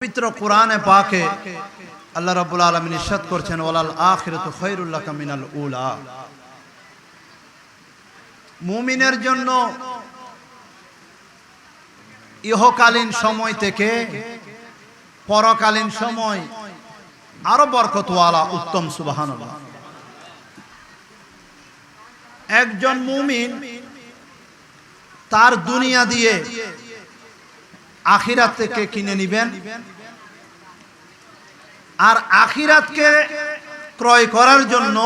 পবিত্র কোরআনে পাকে আল্লাহ রাব্বুল আলামিন ইরশাদ করছেন ওয়ালাল আখিরাতু খায়রুল লাকা মিনাল উলা। মুমিনের জন্য ইহকালীন সময় থেকে পরকালীন সময় আরো বরকতওয়ালা, উত্তম। সুবহানাল্লাহ। একজন মুমিন তার দুনিয়া দিয়ে আখিরাত থেকে কিনে নিবেন, আর আখিরাতকে ক্রয় করার জন্য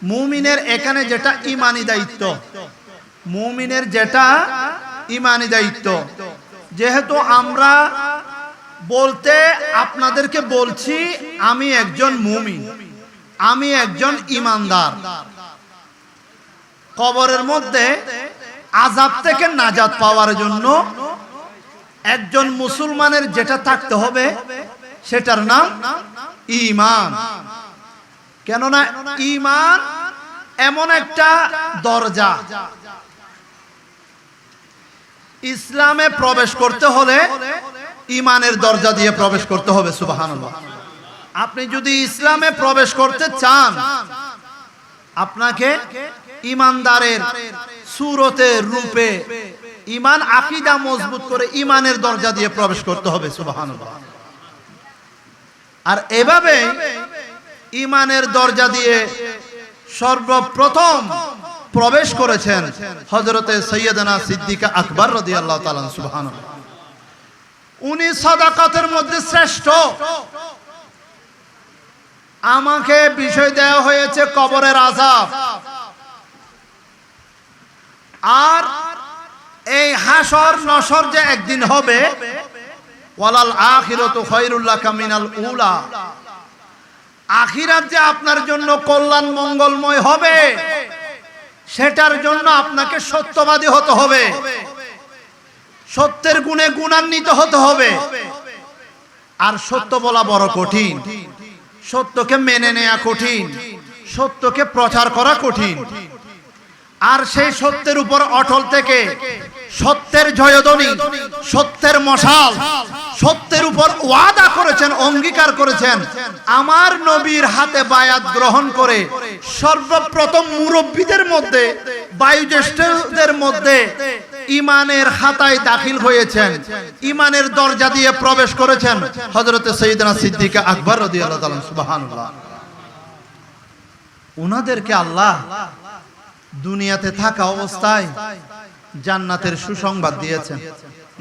মুমিনের এখানে যেটা ঈমানি দায়িত্ব, মুমিনের যেটা ঈমানি দায়িত্ব, যেহেতু আমরা বলতে আপনাদেরকে বলছি আমি একজন মুমিন, আমি একজন ঈমানদার, কবরের মধ্যে আযাব থেকে নাজাত পাওয়ার জন্য একজন মুসলমানের যেটা থাকতে হবে সেটার নাম ঈমান। কেননা ঈমান এমন একটা দরজা, ইসলামে প্রবেশ করতে হলে ঈমানের দরজা দিয়ে প্রবেশ করতে হবে। সুবহানাল্লাহ। আপনি যদি ইসলামে প্রবেশ করতে চান, আপনাকে ঈমানদারের সুরতে রূপে ঈমান আকীদা মজবুত করে ঈমানের দরজা দিয়ে প্রবেশ করতে হবে। সুবহানাল্লাহ। আর এভাবে ঈমানের দরজা দিয়ে সর্বপ্রথম প্রবেশ করেছেন হযরতে সাইয়্যিদানা সিদ্দিক আকবর রাদিয়াল্লাহু তাআলা। সুবহানাল্লাহ। উনি সাদাকাতের মধ্যে শ্রেষ্ঠ। আমাকে বিষয় দেওয়া হয়েছে কবরের আযাব, আর এই হাসর নসর যে একদিন হবে, ওয়ালাল আখিরাতু খায়রুল লাকা মিনাল উলা, আখিরাত যে আপনার জন্য কল্যাণ মঙ্গলময় হবে, সেটার জন্য আপনাকে সত্যবাদী হতে হবে, সত্যের গুণে গুণান্বিত হতে হবে। আর সত্য বলা বড় কঠিন, সত্যকে মেনে নেওয়া কঠিন, সত্যকে প্রচার করা কঠিন। আর সেই সত্যের উপর অটল থেকে সত্যের জয়ধ্বনি, সত্যের মশাল, সত্যের উপর ওয়াদা করেছেন, অঙ্গীকার করেছেন, আমার নবীর হাতে বায়াত গ্রহণ করে সর্বপ্রথম মুরব্বীদের মধ্যে, বয়োজ্যেষ্ঠদের মধ্যে ঈমানের খাতায় দাখিল হয়েছেন, ঈমানের দরজা দিয়ে প্রবেশ করেছেন হযরতে সাইয়্যিদানা সিদ্দিক আকবর রাদিয়াল্লাহু তাআলা। সুবহানাল্লাহ। উনাদেরকে আল্লাহ দুনিয়াতে থাকা অবস্থায় জান্নাতের সুসংবাদ দিয়েছেন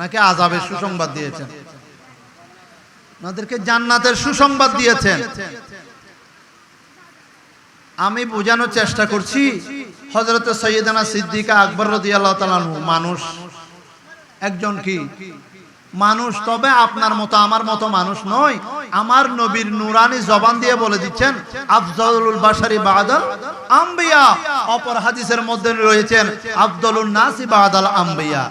নাকি আযাবের সুসংবাদ দিয়েছেন? ওনাদেরকে জান্নাতের সুসংবাদ দিয়েছেন। আমি বোঝানোর চেষ্টা করছি, হযরতে সাইয়্যিদানা সিদ্দিক আকবর রাদিয়াল্লাহু তাআলা মানুষ, একজন কি মানুষ, তবে আপনার মতো আমার মতো মানুষ নয়। আমার নবীর নুরানি জবান দিয়ে বলে দিচ্ছেন আফজালুল বাশারি বাদাল আম্বিয়া। অপর হাদিসের মধ্যে রয়েছেন আফদালুন নাসি বাদাল আম্বিয়া।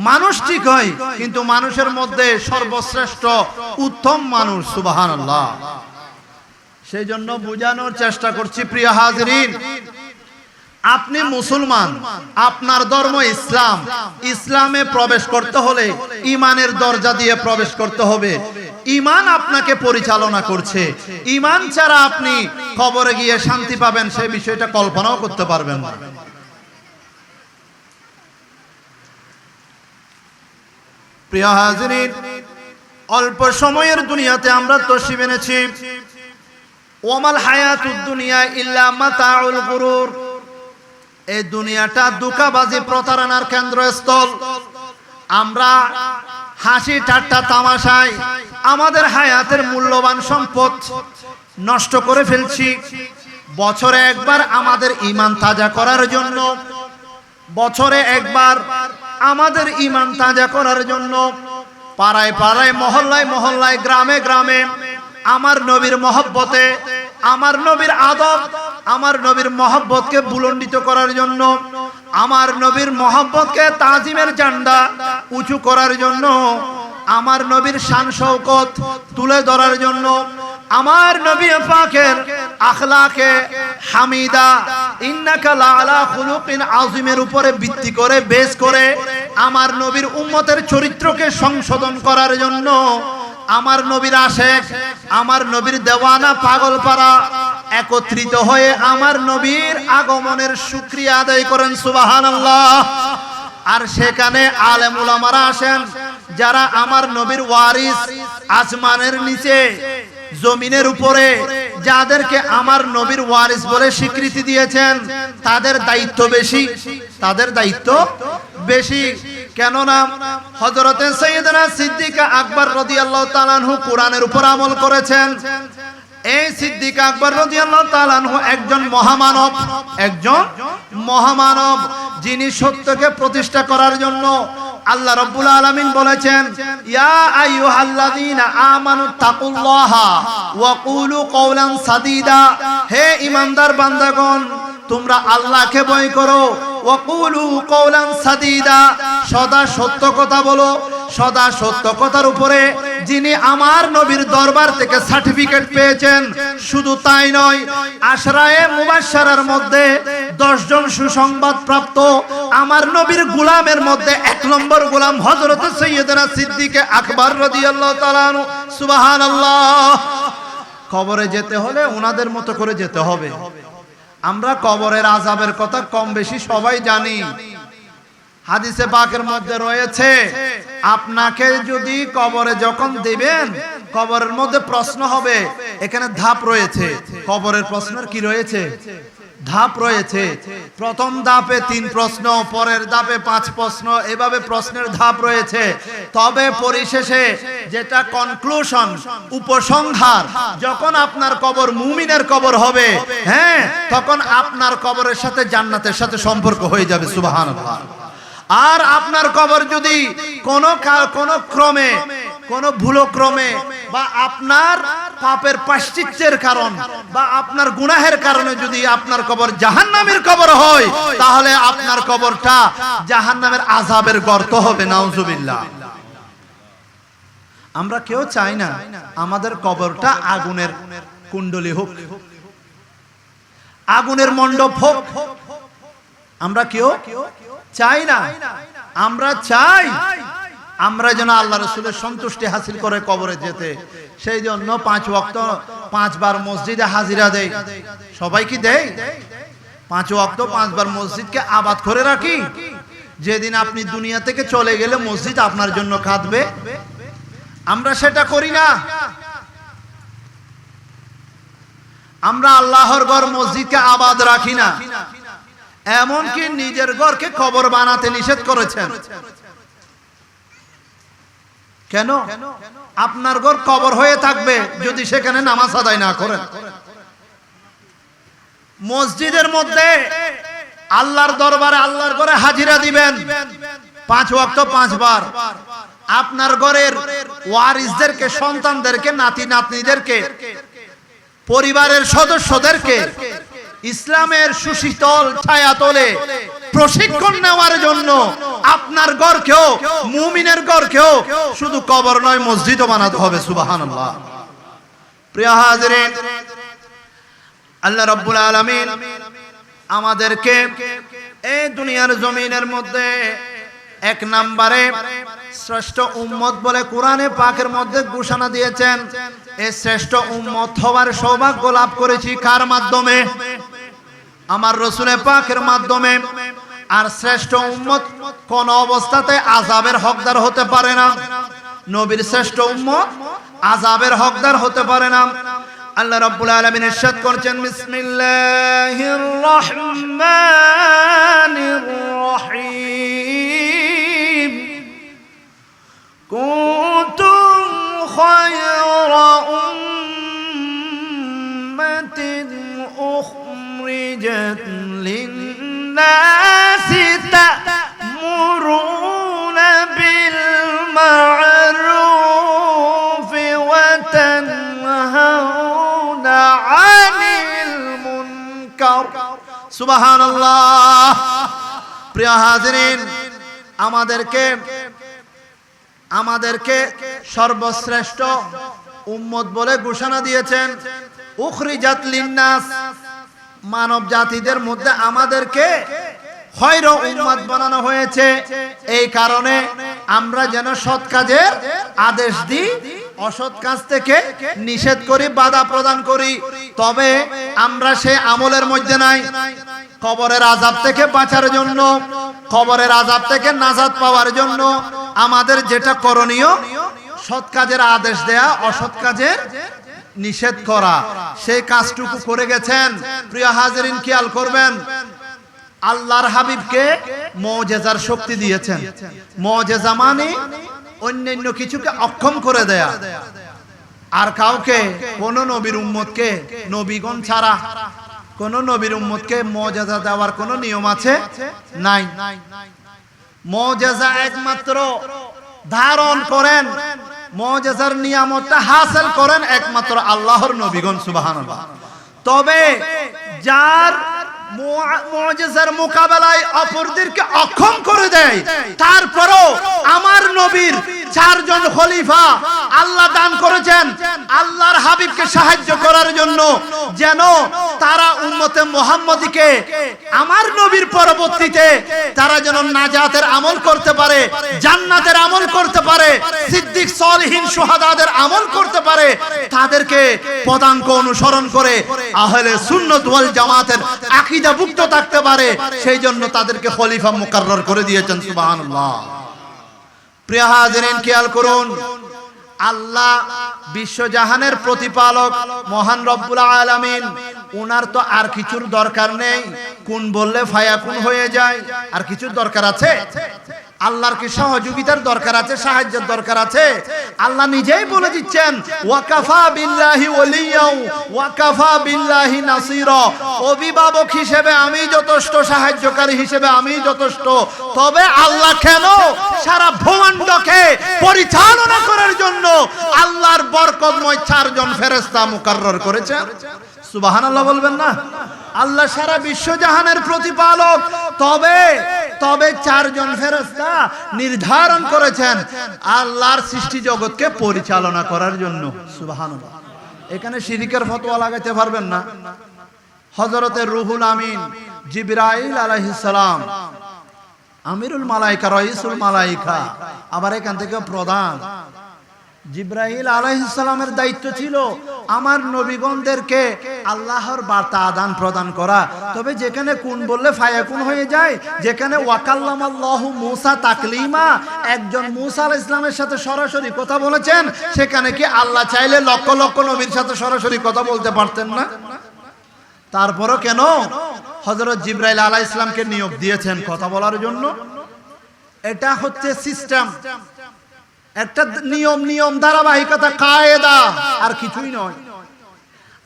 মানুষ ঠিক হয়, কিন্তু মানুষের মধ্যে সর্বশ্রেষ্ঠ উত্তম মানুষ। সুবহানাল্লাহ। সেই জন্য বোঝানোর চেষ্টা করছি, প্রিয় হাজিরিন, আপনি মুসলমান, আপনার ধর্ম ইসলাম, ইসলামে প্রবেশ করতে হলে ঈমানের দরজা দিয়ে প্রবেশ করতে হবে। ঈমান আপনাকে পরিচালনা করছে। ঈমান ছাড়া আপনি কবরে গিয়ে শান্তি পাবেন সে বিষয়টা কল্পনাও করতে পারবেন না। প্রিয় হাজিরিন, অল্প সময়ের দুনিয়াতে আমরা তশরিফ এনেছি। ওয়ামাল হায়াতুদ দুনিয়া ইল্লা মাতাউল গুরুর। এই দুনিয়াটা ধোঁকাবাজি, প্রতারণার কেন্দ্রস্থল। আমরা হাসি ঠাট্টা তামাশায় আমাদের হায়াতের মূল্যবান সম্পদ নষ্ট করে ফেলছি। বছরে একবার আমাদের ঈমান তাজা করার জন্য, বছরে একবার আমাদের ঈমান তাজা করার জন্য পাড়ায় পাড়ায়, মহল্লায় মহল্লায়, গ্রামে গ্রামে আমার নবীর মহব্বতে, আমার নবীর আদব, আমার নবীর মহব্বতকে বুলন্ডিত করার জন্য, আমার নবীর মহব্বতকে তাজিমের ঝান্ডা উঁচু করার জন্য, আমার নবীর শান শওকত তুলে ধরার জন্য, আমার নবী পাকের আখলাকে হামিদা ইন্নাকা লাআলা খুলুকিন আযীমের উপরে ভিত্তি করে, বেস করে আমার নবীর উম্মতের চরিত্রকে সংশোধন করার জন্য আমার নবীর আশেক, আমার নবীর দেওয়ানা পাগলপাড়া একত্রিত হয়ে আমার নবীর আগমনের শুকরিয়া আদায় করেন সুবহানাল্লাহ। আর সেখানে আলেম উলামারা আসেন যারা আমার নবীর ওয়ারিস, আসমানের নিচে জমিনের উপরে যাদেরকে আমার নবীর ওয়ারিস বলে স্বীকৃতি দিয়েছেন, তাদের দায়িত্ব বেশি, তাদের দায়িত্ব বেশি। কেননা হযরতে সাইয়েদনা সিদ্দিক আকবর রাদিয়াল্লাহু তাআলা আনহু কোরআনের উপর আমল করেছেন। এই সিদ্দিক আকবর রাদিয়াল্লাহু তাআলা আনহু একজন মহামানব, একজন মহামানব, যিনি সত্যকে প্রতিষ্ঠা করার জন্য আল্লাহ রাব্বুল আলামিন বলেছেন, ইয়া আইয়ুহাল্লাযীনা আমানু তাকুল্লাহা ওয়া কুলু কওলান সাদীদা, হে ঈমানদার বান্দাগণ তোমরা আল্লাহকে ভয় করো, ওয়া কুলু কওলান সাদীদা, সদা সত্য কথা বলো। সদা সত্য কথার উপরে যিনি আমার নবীর দরবার থেকে সার্টিফিকেট পেয়েছেন, শুধু তাই নয়, আশরায়ে মুবাশশারার মধ্যে 10 জন সুসংবাদ প্রাপ্ত আমার নবীর গোলামের মধ্যে 1 নম্বর গোলাম হযরত সাইয়েদনা সিদ্দিক আকবর রাদিয়াল্লাহু তাআলা আনহু। সুবহানাল্লাহ। কবরে যেতে হলে ওনাদের মতো করে যেতে হবে। আমরা কবরের আযাবের কথা কম বেশি সবাই জানি। হাদিসে পাকের মধ্যে রয়েছে, আপনাকে যদি কবরে যখন দিবেন, কবরের মধ্যে প্রশ্ন হবে, এখানে ধাপ রয়েছে। কবরের প্রশ্নের কি রয়েছে? ধাপ রয়েছে। প্রথম ধাপে 3 প্রশ্ন, পরের ধাপে 5 প্রশ্ন, এভাবে প্রশ্নের ধাপ রয়েছে। তবে পরিশেষে যেটা কনক্লুশন, উপসংহার, যখন আপনার কবর মুমিনের কবর হবে, হ্যাঁ, তখন আপনার কবরের সাথে জান্নাতের সাথে সম্পর্ক হয়ে যাবে। সুবহানাল্লাহ। আর আপনার কবর যদি কোনো ক্রমে, কোনো ভুলক্রমে বা আপনার পাপের প্রায়শ্চিত্তের কারণ বা আপনার গুনাহের কারণে যদি আপনার কবর জাহান্নামের কবর হয়, তাহলে আপনার কবরটা জাহান্নামের আযাবের গর্ত হবে। নাউজুবিল্লাহ। আমরা কেউ চাই না আমাদের কবরটা আগুনের কুণ্ডলী হোক, আগুনের মণ্ডপ হোক। আমরা কেউ চাই না। আমরা চাই আমরা যেন আল্লাহ রাসূলের সন্তুষ্টি হাসিল করে কবরে যেতে। সেই জন্য 5 ওয়াক্ত 5 বার মসজিদে হাজিরা দেই। সবাই কি দেয়? 5 ওয়াক্ত 5 বার মসজিদকে আবাদ করে রাখি। যেদিন আপনি দুনিয়া থেকে চলে গেলে মসজিদ আপনার জন্য কাঁদবে। আমরা সেটা করি না। আমরা আল্লাহর ঘর মসজিদকে আবাদ রাখি না। এমনকি নিজের ঘরকে কবর বানাতে নিষেধ করেছেন। কেন? আপনার ঘর কবর হয়ে থাকবে যদি সেখানে নামাজ আদায় না করেন। মসজিদের মধ্যে আল্লাহর দরবারে, আল্লাহর ঘরে হাজিরা দিবেন 5 ওয়াক্ত 5 বার। আপনার ঘরের ওয়ারিসদেরকে, সন্তানদেরকে, নাতি নাতনিদেরকে, পরিবারের সদস্যদেরকে ইসলামের সুশীতল ছায়াতলে প্রশিক্ষণ নেওয়ার জন্য আপনার ঘরকেও, মুমিনের ঘরকেও শুধু কবর নয় মসজিদও বানাতে হবে। সুবহানাল্লাহ। প্রিয় হাজিরিন, আল্লাহ রাব্বুল আলামিন আমাদেরকে এই দুনিয়ার জমিনের মধ্যে 1 নম্বরে শ্রেষ্ঠ উম্মত বলে কোরআনে পাকের মধ্যে ঘোষণা দিয়েছেন। এই শ্রেষ্ঠ উম্মত হওয়ার সৌভাগ্য লাভ করেছি কার মাধ্যমে? আমার রাসূলে পাকের মাধ্যমে। আর শ্রেষ্ঠ উম্মত কোন অবস্থাতে আযাবের হকদার হতে পারে না। নবীর শ্রেষ্ঠ উম্মত আযাবের হকদার হতে পারে না। আল্লাহ রাব্বুল আলামিন ইরশাদ করেছেন, বিসমিল্লাহির রহমানির রহিম, কুনতুম খায়রা উম্মাতিন উখরিজাত লিন-নাসি তা'মুরুনা বিল মা'রুফি ওয়া তানহাউনা 'আনিল মুনকার। সুবহানাল্লাহ। প্রিয় হাজিরিন, আমাদেরকে সর্বশ্রেষ্ঠ উম্মত বলে ঘোষণা দিয়েছেন। উখরিজাত লিন-নাস, মানব জাতিদের মধ্যে আমাদেরকে খয়র উম্মত বানানো হয়েছে। এই কারণে আমরা যেন সৎ কাজের আদেশ দিই, অসৎ কাজ থেকে নিষেধ করি, বাধা প্রদান করি। তবে আমরা সেই আমলের মধ্যে নাই। কবরের আযাব থেকে বাঁচার জন্য, কবরের আযাব থেকে নাজাত পাওয়ার জন্য আমাদের যেটা করণীয়, সৎ কাজের আদেশ দেয়া, অসৎ কাজের নিষেধ করা, সেই কাজটুকু করে গেছেন। প্রিয় হাজিরিন, খেয়াল করবেন, আল্লাহর হাবিবকে মুজিজার শক্তি দিয়েছেন। মুজিজা মানে অন্যান্য কিছুকে অক্ষম করে দেয়া। আর কাউকে, কোন নবীর উম্মতকে, নবীগণ ছাড়া কোন নবীর উম্মতকে মুজিজা দেওয়ার কোন নিয়ম আছে? নাই। মুজিজা একমাত্র ধারণ করেন, মুজিজার নিয়ামতটা হাসিল করেন একমাত্র আল্লাহর নবীগণ, সুবহানাল্লাহ। তবে যার মুজিজার মোকাবেলায় অপরদেরকে অক্ষম করে দেয়, তারপরও আমার নবীর চারজন খলিফা আল্লাহ দান করেছেন আল্লাহর হাবিবকে সাহায্য করার জন্য, যেন তারা উম্মতে মুহাম্মদীকে আমার নবীর পরবর্তীতে তারা যেন নাজাতের আমল করতে পারে, জান্নাতের আমল করতে পারে, সিদ্দিক সালেহীন শুহাদাদের আমল করতে পারে, তাদেরকে পদাঙ্ক অনুসরণ করে আহলে সুন্নাত ওয়াল জামাতের আকীদাভুক্ত থাকতে পারে, সেই জন্য তাদেরকে খলিফা মুকাররর করে দিয়েছেন, সুবহানাল্লাহ। প্রিয় হাজিরিন, খেয়াল করুন, আল্লাহ বিশ্বজাহানের প্রতিপালক মহান রব্বুল আলামিন, উনার তো আর কিছুর দরকার নেই। কোন বললে ফায়াকুন হয়ে যায়। আর কিছুর দরকার আছে? আল্লাহর কি সহযোগিতার দরকার আছে? সাহায্যের দরকার আছে? আল্লাহ নিজেই বলে দিচ্ছেন, ওয়াকাফা বিল্লাহি ওয়ালিয়া ওয়াকাফা বিল্লাহি নাসিরা। অভিভাবক হিসেবে আমি যথেষ্ট, সাহায্যকারী হিসেবে আমি যথেষ্ট। তবে আল্লাহ কেন সারা ব্রহ্মাণ্ডকে পরিচালনা করার জন্য আল্লাহর বরকতময় চারজন ফেরেশতা মুকাররর করেছেন? সুবহানাল্লাহ বলবেন না? আল্লাহ সারা বিশ্বজাহানের প্রতিপালক, তবে চারজন ফেরেশতা নির্ধারণ করেছেন আল্লাহর সৃষ্টি জগৎকে পরিচালনা করার জন্য, সুবহানাল্লাহ। এখানে শিরকের ফতোয়া লাগাতে পারবেন না। হযরতে রুহুল আমিন জিবরাইল আলাইহিস সালাম, আমিরুল মালায়েকা, রাইসুল মালায়েকা, আবার এখান থেকে প্রধান। জিবরাইল আলাইহিস সালামের দায়িত্ব ছিল আমার নবীগণদেরকে আল্লাহর বার্তা আদান প্রদান করা। তবে যেখানে কোন বললে ফায়াকুন হয়ে যায়, যেখানে ওয়াকাল্লামাল্লাহু মূসা তাকলিমা, একজন মূসা আলাইহিস সালামের সাথে সরাসরি কথা বলেছেন, সেখানে কি আল্লাহ চাইলে লক্ষ লক্ষ নবীর সাথে সরাসরি কথা বলতে পারতেন না? তারপরও কেন হযরত জিবরাইল আলাইহিস সালামকে নিয়োগ দিয়েছেন কথা বলার জন্য? এটা হচ্ছে সিস্টেম, একটা নিয়ম ধারাবাহিকতা, কায়েদা, আর কিছুই নয়।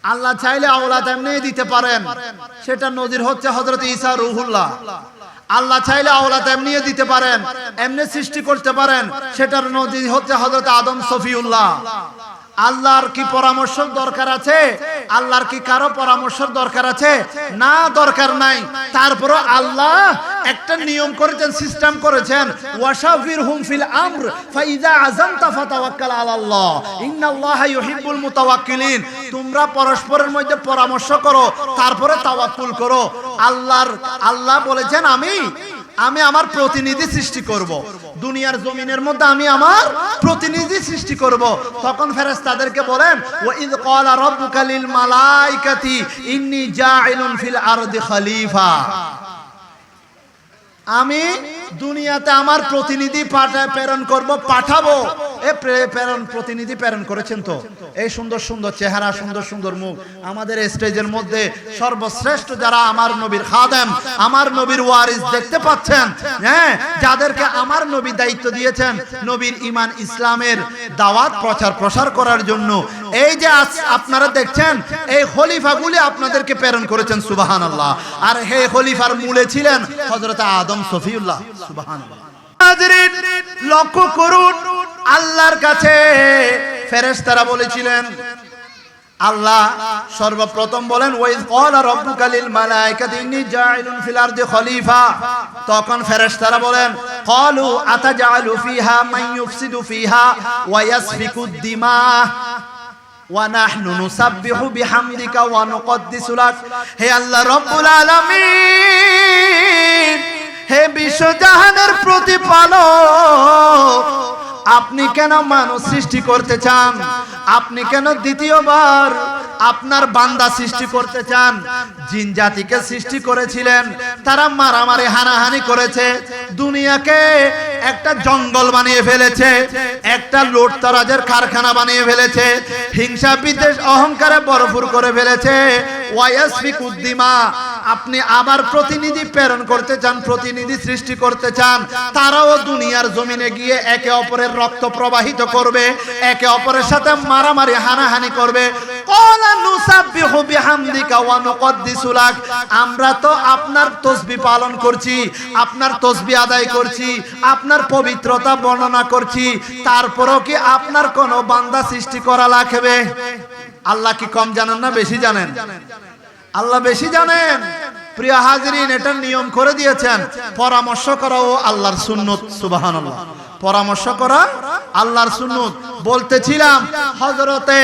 আল্লাহ চাইলে আওলাদ এমনি দিতে পারেন, সেটা নজির হচ্ছে হযরত ঈসা রূহুল্লাহ। আল্লাহ চাইলে আওলাদ এমনি দিতে পারেন, এমনি সৃষ্টি করতে পারেন, সেটার নজির হচ্ছে হযরত আদম সফিউল্লাহ। আল্লাহর কি পরামর্শ দরকার আছে? আল্লাহর কি কারো পরামর্শের দরকার আছে? না, দরকার নাই। তারপরও আল্লাহ একটা নিয়ম করেছেন, সিস্টেম করেছেন, ওয়াশাফিরহুম ফিল আমর ফাইযা আযামতা ফাতাওয়াক্কাল আলাল্লাহ ইন্নাল্লাহা ইউহিব্বুল মুতাওয়াক্কিলিন। তোমরা পরস্পরের মধ্যে পরামর্শ করো, তারপরে তাওয়াক্কুল করো। আল্লাহ বলেছেন আমি আমার প্রতিনিধি সৃষ্টি করব, দুনিয়ার জমিনের মধ্যে আমি আমার প্রতিনিধি সৃষ্টি করব। তখন ফেরেশতাদেরকে বলেন, ওয়া ইয ক্বালা রাব্বুকা লিল মালাইকাতি ইন্নী জাইলুন ফিল আরদি খলিফা। আমি দুনিয়াতে আমার প্রতিনিধি পাঠাবো। প্রতিনিধি প্রেরণ করেছেন। তো এই সুন্দর সুন্দর চেহারা, সুন্দর সুন্দর মুখ, আমাদের স্টেজের মধ্যে সর্বশ্রেষ্ঠ যারা আমার নবীর খাদেম, আমার নবীর ওয়ারিস দেখতে পাচ্ছেন, হ্যাঁ, যাদেরকে আমার নবী দায়িত্ব দিয়েছেন নবীর ঈমান ইসলামের দাওয়াত প্রসার করার জন্য। এই যে আপনারা দেখছেন, এই খলিফাগুলি আপনাদেরকে প্রেরণ করেছেন, সুবহানাল্লাহ। আর এই খলিফার মূলে ছিলেন হযরত আদম সফিউল্লাহ, সুবহানাল্লাহ। হাজিরিন, লক্ষ্য করুন, আল্লাহর কাছে ফেরেশতারা বলেছিলেন, আল্লাহ সর্বপ্রথম বলেন, ওয়াইজ ক্বালা রাব্বুকা লিল মালাইকাতি ইন্নী জাইলুন ফিল আরদি খলিফা। তখন ফেরেশতারা বলেন, ক্বালু আতাজআলু ফিহা মান ইউফসিদু ফিহা ওয়া ইয়াসফিকুদ দিমা ওয়া নাহনু নুসাব্বিহু বিহামদিকা ওয়া নুকদ্দিসু লাক। হে আল্লাহ রাব্বুল আলামিন, হে বিশ্বজাহানের প্রতিপালক, আপনি কেন মানুষ সৃষ্টি করতে চান? আপনি কেন দ্বিতীয়বার আপনার বান্দা সৃষ্টি করতে চান? জিন জাতিকে সৃষ্টি করেছিলেন, তারা মারামারি হানাহানি করেছে, দুনিয়াকে একটা জঙ্গল বানিয়ে ফেলেছে, একটা লুটতরাজের কারখানা বানিয়ে ফেলেছে, হিংসা বিদ্বেষ অহংকারে ভরপুর করে ফেলেছে। ওয়ায়াসফিকুদ্দিমা, আপনি আবার প্রতিনিধি প্রেরণ করতে চান, প্রতিনিধি সৃষ্টি করতে চান, তারাও দুনিয়ার জমিনে গিয়ে একে অপরের রক্ত প্রবাহিত করবে, একে অপরের সাথে মারামারি হানাহানি করবে। ক্বালা নুসাব্বিহু বিহামদিকা ওয়া নুকদ্দিসু লাক, আমরা তো আপনার তাসবিহ পালন করছি, আপনার তাসবিহ আদায় করছি, আপনার পবিত্রতা বর্ণনা করছি, তারপরও কি আপনার কোন বান্দা সৃষ্টি করা লাগবে? আল্লাহ কি কম জানেন না বেশি জানেন? আল্লাহ বেশি জানেন। প্রিয় হাজিরিন, এটা নিয়ম করে দিয়েছেন, পরামর্শ করা ও আল্লাহর সুন্নত। সুবহানাল্লাহ, পরামর্শ করা আল্লাহর সুন্নত। বলতেছিলাম হযরতে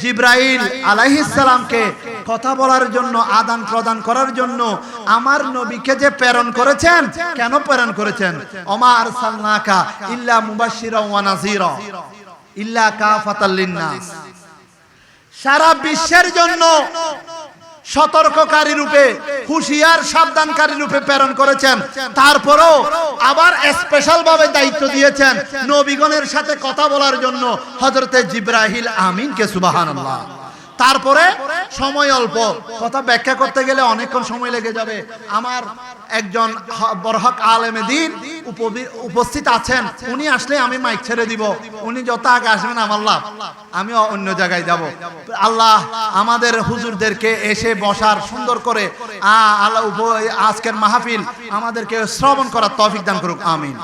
জিবরাইল আলাইহিস সালামকে কথা বলার জন্য, আদান প্রদান করার জন্য আমার নবীকে যে প্রেরণ করেছেন, কেন প্রেরণ করেছেন? ওমা আরসালনাকা ইল্লা মুবাশশিরা ওয়া নাযীরা ইল্লা কাফাতাল লিন-নাস, সারা বিশ্বের জন্য সতর্ককারী রূপে, হুঁশিয়ার সাবধানকারী রূপে প্রেরণ করেছেন। তারপরও আবার স্পেশাল ভাবে দায়িত্ব দিয়েছেন নবীগণের সাথে কথা বলার জন্য হযরতে জিবরাইল আমিনকে। সুবহানাল্লাহ। তারপরে সময় অল্প, কথা ব্যাখ্যা করতে গেলে অনেকক্ষণ সময় লেগে যাবে। আমার একজন বরহক আলেমে দ্বীন উপস্থিত আছেন, উনি আসলে আমি মাইক ছেড়ে দিব, উনি যত আগে আসবেন আমার লাভ, আমি অন্য জায়গায় যাব। আল্লাহ আমাদের হুজুরদেরকে এসে বসার সুন্দর করে আল্লাহ আজকের মাহফিল আমাদেরকে শ্রবণ করার তৌফিক দান করুক, আমিন।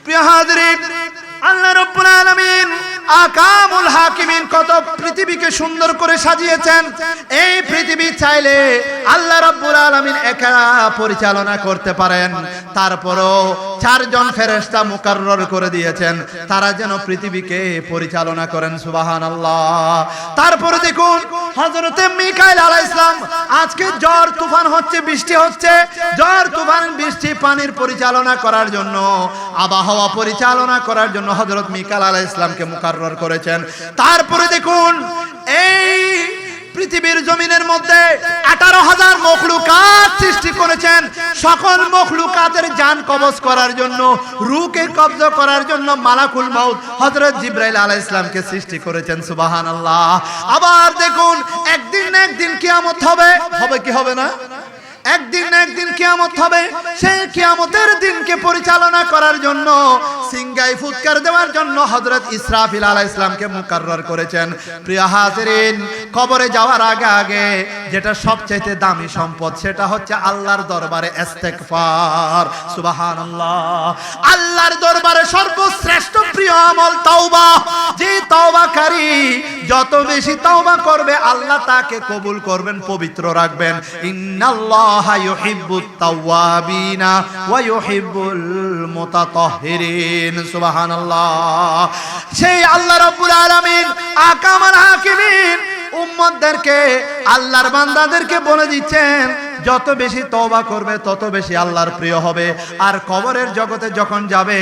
প্রিয় হাজিরিন, আল্লাহ রাব্বুল আলামিন আকামুল হাকিমিন কত পৃথিবীকে সুন্দর করে সাজিয়েছেন। এই পৃথিবী চাইলে আল্লাহ রাব্বুল আলামিন একা পরিচালনা করতে পারেন, তারপরও চারজন ফেরেশতা মুকাররর করে দিয়েছেন তারা যেন পৃথিবীকে পরিচালনা করেন। সুবহানাল্লাহ। তারপরে দেখুন হযরতে মিকাইল আলাইহিস সালাম, আজকে ঝড় তুফান হচ্ছে, বৃষ্টি হচ্ছে, ঝড় তুফান বৃষ্টি পানির পরিচালনা করার জন্য, আবহাওয়া পরিচালনা করার জন্য হযরত মিকাইল আলাইহিস সালামকে মুকাররর করেছেন। তারপরে দেখুন এই পৃথিবীর জমিনের মধ্যে 18,000 মখলুকাত সৃষ্টি করেছেন। সকল মখলুকাতের জান কবজ করার জন্য, রূহকে কবজ করার জন্য মালাকুল মাউত হযরত জিবরাইল আলাইহিস সালামকে সৃষ্টি করেছেন। সুবহানাল্লাহ। আবার দেখুন একদিন না একদিন কিয়ামত হবে, হবে কি হবে না? একদিন না একদিন কিয়ামত হবে। সেই কিয়ামতের দিনকে পরিচালনা করার জন্য, সিংগাই ফুৎকার দেওয়ার জন্য হযরত ইসরাফিল আলাইহিস সালামকে মুকাররর করেছেন। প্রিয় হাজিরিন, কবরে যাওয়ার আগে আগে যেটা সবচেয়ে দামি সম্পদ সেটা হচ্ছে আল্লাহর দরবারে ইস্তেগফার। সুবহানাল্লাহ। আল্লাহর দরবারে সর্বশ্রেষ্ঠ প্রিয় আমল তওবা। যে তওবাকারী যত বেশি তওবা করবে আল্লাহ তাকে কবুল করবেন, পবিত্র রাখবেন। ইন্নাল্লাহ ইউহিব্বুত তাওয়াবিনা ওয়া ইউহিব্বুল মুতাতাহহিরিন। সুবহানাল্লাহ। সেই আল্লাহ রাব্বুল আলামিন আকামুল হাকিমিন উম্মতদেরকে, আল্লাহর বান্দাদেরকে বলে দিচ্ছেন যত বেশি তওবা করবে তত বেশি আল্লাহর প্রিয় হবে। আর কবরের জগতে যখন যাবে,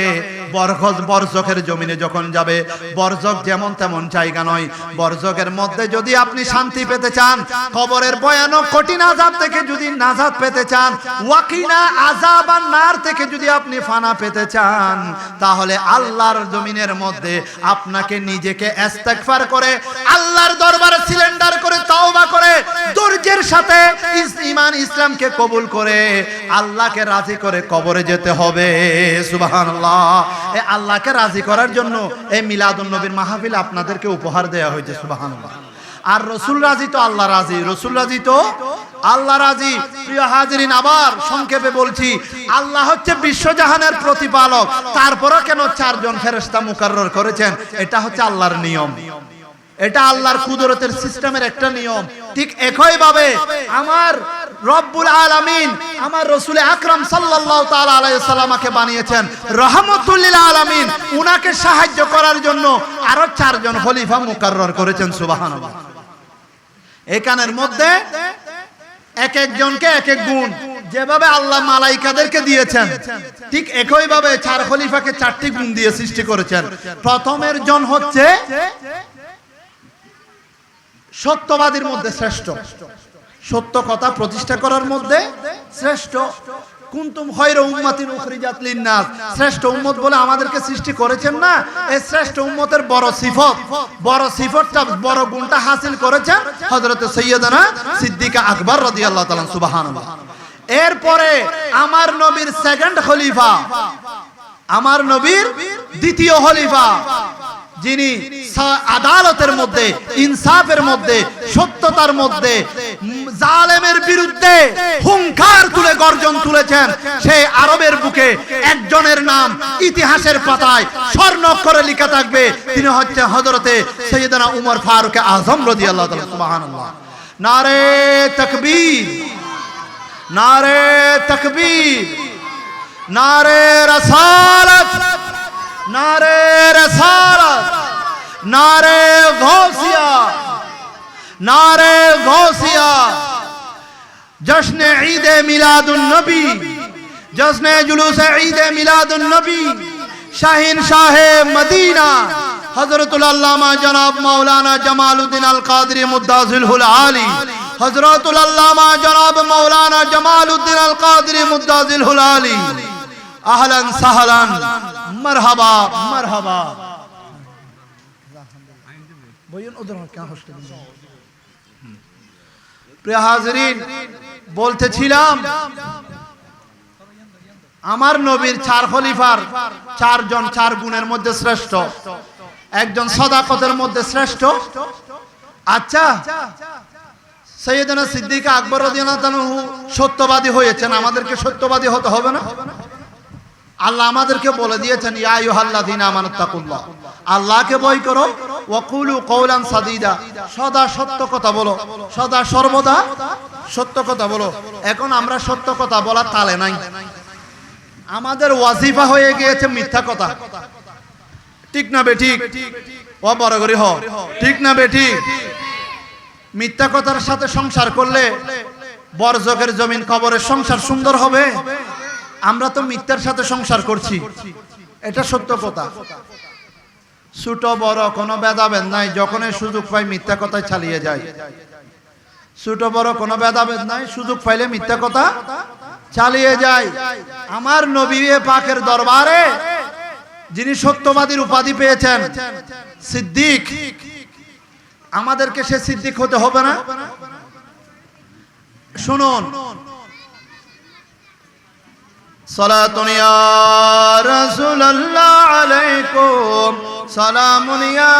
বরজখের জমিনে যখন যাবে, বরজখ যেমন তেমন জায়গা নয়। বরজখের মধ্যে যদি আপনি শান্তি পেতে চান, কবরের ভয়ানক কঠিন আযাব থেকে যদি নাজাত পেতে চান, ওয়াকিনা আযাবান নার থেকে যদি আপনি ফানা পেতে চান, তাহলে আল্লাহর জমিনের মধ্যে আপনাকে নিজেকে ইস্তেগফার করে, আল্লাহর দরবারে সিলেন্ডার করে, তওবা করে, ধৈর্যের সাথে ঈমান ইসলামকে কবুল করে আল্লাহকে রাজি করে কবরে যেতে হবে। সুবহানাল্লাহ। এই আল্লাহকে রাজি করার জন্য এই মিলাদুন নবীর মাহফিল আপনাদেরকে উপহার দেয়া হয়েছে। সুবহানাল্লাহ। আর রাসূল রাজি তো আল্লাহ রাজি, রাসূল রাজি তো আল্লাহ রাজি। প্রিয় হাজিরিন, আবার সংক্ষেপে বলছি, আল্লাহ হচ্ছে বিশ্বজাহানের প্রতিপালক, তারপরও কেন চারজন ফেরেশতা মুকাররর করেছেন? এটা হচ্ছে আল্লাহর নিয়ম, এটা আল্লাহর কুদরতের সিস্টেমের একটা নিয়ম। ঠিক একই ভাবে আমার রব্বুল আলামিন আমার রাসূল আকরাম সাল্লাল্লাহু তাআলা আলাইহি সাল্লামকে বানিয়েছেন রাহমাতুল লিল আলামিন। উনাকে সাহায্য করার জন্য আরো চারজন খলিফা মুকাররর করেছেন। সুবহানাল্লাহ। এখানের মধ্যে এক একজনকে এক এক গুণ, যেভাবে আল্লাহ মালাইকাদেরকে দিয়েছেন ঠিক একইভাবে চার খলিফাকে চারটি গুণ দিয়ে সৃষ্টি করেছেন। প্রথমের জন হচ্ছে সত্যবাদীর মধ্যে শ্রেষ্ঠ, সত্য কথা প্রতিষ্ঠা করার মধ্যে শ্রেষ্ঠ। কুনতুম খায়রা উম্মাতিন উখরিজাত লিন-নাস, শ্রেষ্ঠ উম্মত বলে আমাদেরকে সৃষ্টি করেছেন না, এই শ্রেষ্ঠ উম্মতের বড় সিফতটা বড় গুণটা হাসিল করেছেন হযরত সাইয়্যিদানা সিদ্দিকা আকবর রাদিয়াল্লাহু তাআলা। সুবহানাল্লাহ। এরপরে আমার নবীর সেকেন্ড খলিফা, আমার নবীর দ্বিতীয় খলিফা, যিনি আদালতের মধ্যে, ইনসাফের মধ্যে, সত্যতার মধ্যে জালেমের বিরুদ্ধে হুঙ্কার তুলে গর্জন তুলেছেন, সেই আরবের বুকে একজনের নাম ইতিহাসের পাতায় স্বর্ণাক্ষরে লেখা থাকবে, তিনি হচ্ছে হযরতে সাইয়্যিদানা উমর ফারুক আযম রাদিয়াল্লাহু তাআলা। সুবহানাল্লাহ। নারে তাকবীর, নারে তাকবীর, নারে রাসালাত, নারে রাসালাত, নারে গৌসিয়া, নারে গৌসিয়া। জশ্নে ঈদে মিলাদুন নবী, জশ্নে জুলুসে ঈদে মিলাদুন নবী, শাহিন শাহে মদিনা হযরতুল আল্লামা জনাব মাওলানা জামালউদ্দিন আল কাদরি মুদ্দাজিলহুল আলী, হযরতুল আল্লামা জনাব মাওলানা জামালউদ্দিন আল কাদরি মুদ্দাজিলহুল আলী। আহলান সাহলান, মারহাবা মারহাবা। প্রিয় হাজিরিন, বলতেছিলাম আমার নবীর চার খলিফার চারজন চার গুণের মধ্যে শ্রেষ্ঠ, একজন সাদাকতের মধ্যে শ্রেষ্ঠ। আচ্ছা, সাইয়্যিদানা সিদ্দিক আকবর রাদিয়াল্লাহু তাআলা সত্যবাদী হয়েছেন, আমাদেরকে সত্যবাদী হতে হবে না? আল্লাহ আমাদেরকে বলে দিয়েছেন, ইয়া আইয়ুহাল্লাযীনা আমানুত্তাকুল্লাহ, আল্লাহকে ভয় করো, ওয়া কুলু কওলান সাদীদা, সদা সত্য কথা বলো, সদা সর্বদা সত্য কথা বলো। এখন আমরা সত্য কথা বলার তালে নাই, আমাদের ওয়াজিফা হয়ে গিয়েছে মিথ্যা কথা। ঠিক না বেঠিক? ও বড় করে হ, ঠিক না বেঠিক? মিথ্যা কথার সাথে সংসার করলে বরজকের জমিন কবরের সংসার সুন্দর হবে? আমরা তো মিথ্যার সাথে সংসার করছি, এটা সত্য কথা। ছোট বড় কোনো ভেদাভেদ নাই, যখনই সুযোগ পাই মিথ্যা কথায় চালিয়ে যায়। ছোট বড় কোনো ভেদাভেদ নাই, সুযোগ পাইলে মিথ্যা কথা চালিয়ে যায়। আমার নবী পাকের দরবারে যিনি সত্যবাদীর উপাধি পেয়েছেন সিদ্দিক, আমাদেরকে সে সিদ্দিক হতে হবে না? শুনুন, সালাতুন ইয়া রাসূলুল্লাহ আলাইকুম সালামুন ইয়া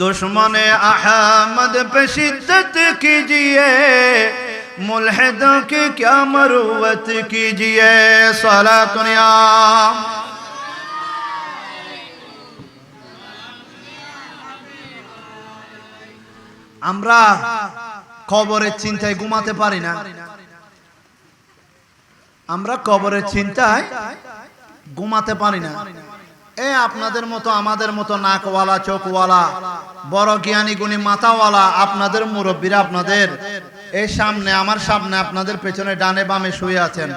दुश्मने अहमद पे शिद्दत कीजिए, मुल्हिदों की क्या मरूवत कीजिए। सलातुन या আমরা কবরের চিন্তায় ঘুমাতে পারি না, আমরা কবরের চিন্তায় ঘুমাতে পারি না। আপনাদের মতো আমাদের মতো নাকওয়ালা চোখওয়ালা বড় জ্ঞানী গুণী মাথাওয়ালা আপনাদের মুরব্বীরা আপনাদের এই সামনে, আমার সামনে, আপনাদের পেছনে ডানে বামে শুয়ে আছেন,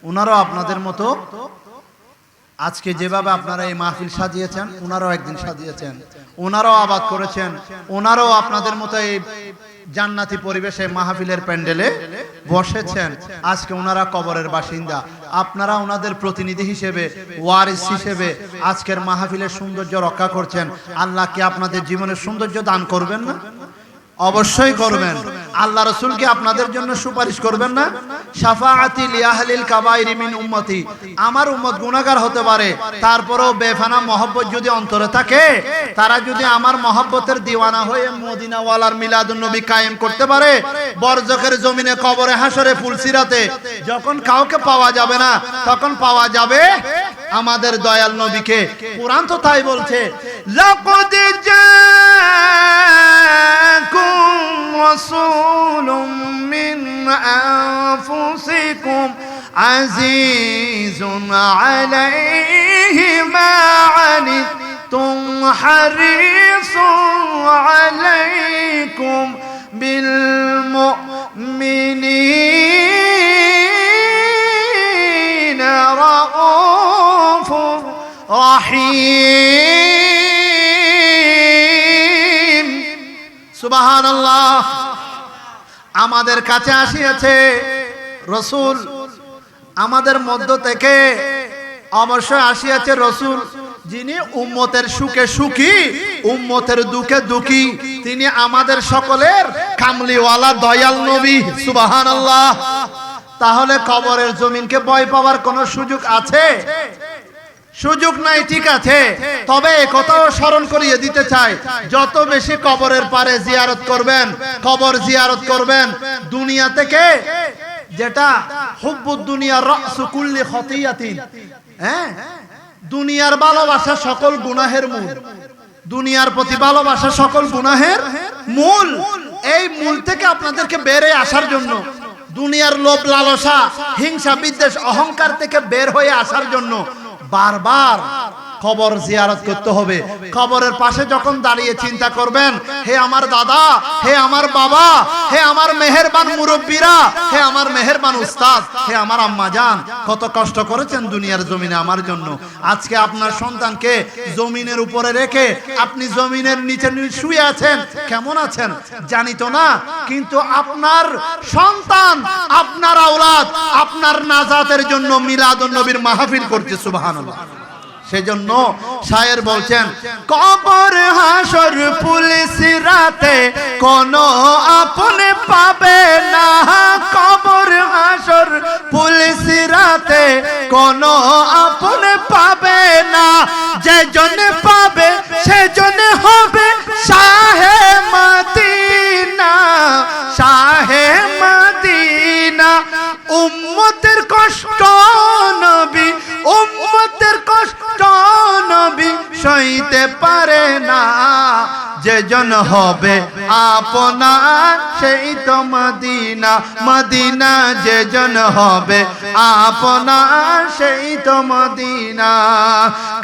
ওনারাও আপনাদের মতো আজকে যেভাবে আপনারা এই মাহফিল সাজিয়েছেন ওনারাও একদিন সাজিয়েছেন, ওনারাও আবাদ করেছেন, ওনারাও আপনাদের মতো এই জান্নাতি পরিবেশে মাহফিলের প্যান্ডেলে বসেছেন। আজকে ওনারা কবরের বাসিন্দা, আপনারা ওনাদের প্রতিনিধি হিসেবে, ওয়ারিস হিসেবে আজকের মাহফিলের সৌন্দর্য রক্ষা করছেন। আল্লাহ কি আপনাদের জীবনের সৌন্দর্য দান করবেন না? অবশ্যই করবেন। আল্লাহ রাসূল কি আপনাদের জন্য সুপারিশ করবেন না? শাফাআতি লিআহলিল কাবাইরি মিন উম্মতি, আমার উম্মত গুনাহগার হতে পারে, তারপরেও বেফানা মহব্বত যদি অন্তরে থাকে, তারা যদি আমার মহব্বতের দিওয়ানা হয়ে মদিনাওয়ালার মিলাদুন নবী কায়েম করতে পারে, বরজখের জমিনে, কবরে, হাসরে, ফুলসিরাতে যখন কাউকে পাওয়া যাবে না, তখন পাওয়া যাবে আমাদের দয়াল নবীকে। কুরআন তো তাই বলছে, লাকাদ জাআকুম রাসূলুম মিন আনফুসিকুম আজিজুন আলাইহি মা আনিতুম হারিসুন আলাইকুম বিল মুমিনিনা রাউফুর রহিম। সুবহানাল্লাহ। আমাদের কাছে আসিয়াছে রাসূল, আমাদের মধ্য থেকে অবশ্যই আসিয়াছে রাসূল, যিনি উম্মতের সুখে সুখী, উম্মতের দুঃখে দুঃখী। তিনি আমাদের সকলের কামলিওয়ালা দয়াল নবী। সুবহানাল্লাহ। তাহলে কবরের জমিনকে ভয় পাওয়ার কোনো সুযোগ আছে? সুযোগ নাই, ঠিক আছে। তবে একথাও স্মরণ করিয়ে দিতে চাই, যত বেশি কবরের পারে জিয়ারত করবেন, কবর জিয়ারত করবেন, দুনিয়া থেকে যেটা হুব্বুদ দুনিয়া রাসু কুল্লি খতিয়াতিন, হ্যাঁ, দুনিয়ার ভালোবাসা সকল গুনাহের মূল। দুনিয়ার প্রতি ভালোবাসা সকল গুনাহের মূল। এই মূল থেকে আপনাদেরকে বেরে আসার জন্য, দুনিয়ার লোভ লালসা হিংসা বিদ্বেষ অহংকার থেকে বের হয়ে আসার জন্য বারবার কবর জিয়ারত করতে হবে। কবরের পাশে যখন দাঁড়িয়ে চিন্তা করবেন, হে আমার দাদা, হে আমার বাবা, হে আমার মেহেরবান মুরব্বীরা, হে আমার মেহেরবান উস্তাদ, হে আমার আম্মা জান, কত কষ্ট করেছেন দুনিয়ার জমিনে আমার জন্য। আজকে আপনার সন্তানকে জমিনের উপরে রেখে আপনি জমিনের নিচে শুয়ে আছেন, কেমন আছেন জানি তো না, কিন্তু আপনার সন্তান, আপনার আওলাদ আপনার নাজাতের জন্য মিলাদুন নবীর মাহফিল করছে। সুবহানাল্লাহ। সেজন্য শায়ের বলছেন, কবর হাসর পুলিশ রাতে কোনো আপনে পাবে না, কবর হাসর পুলিশ রাতে কোনো আপনে পাবে না, যে জন্য পাবে সে জন্য হবে শাহে মদিনা, শাহে মদিনা। উম্মতের কষ্ট নবী, উম্মতের কষ্ট নবী সইতে পারে না, যে জন হবে আপনার সেই তো মদিনা, মদিনা যে জন হবে আপনার সেই তো মদিনা।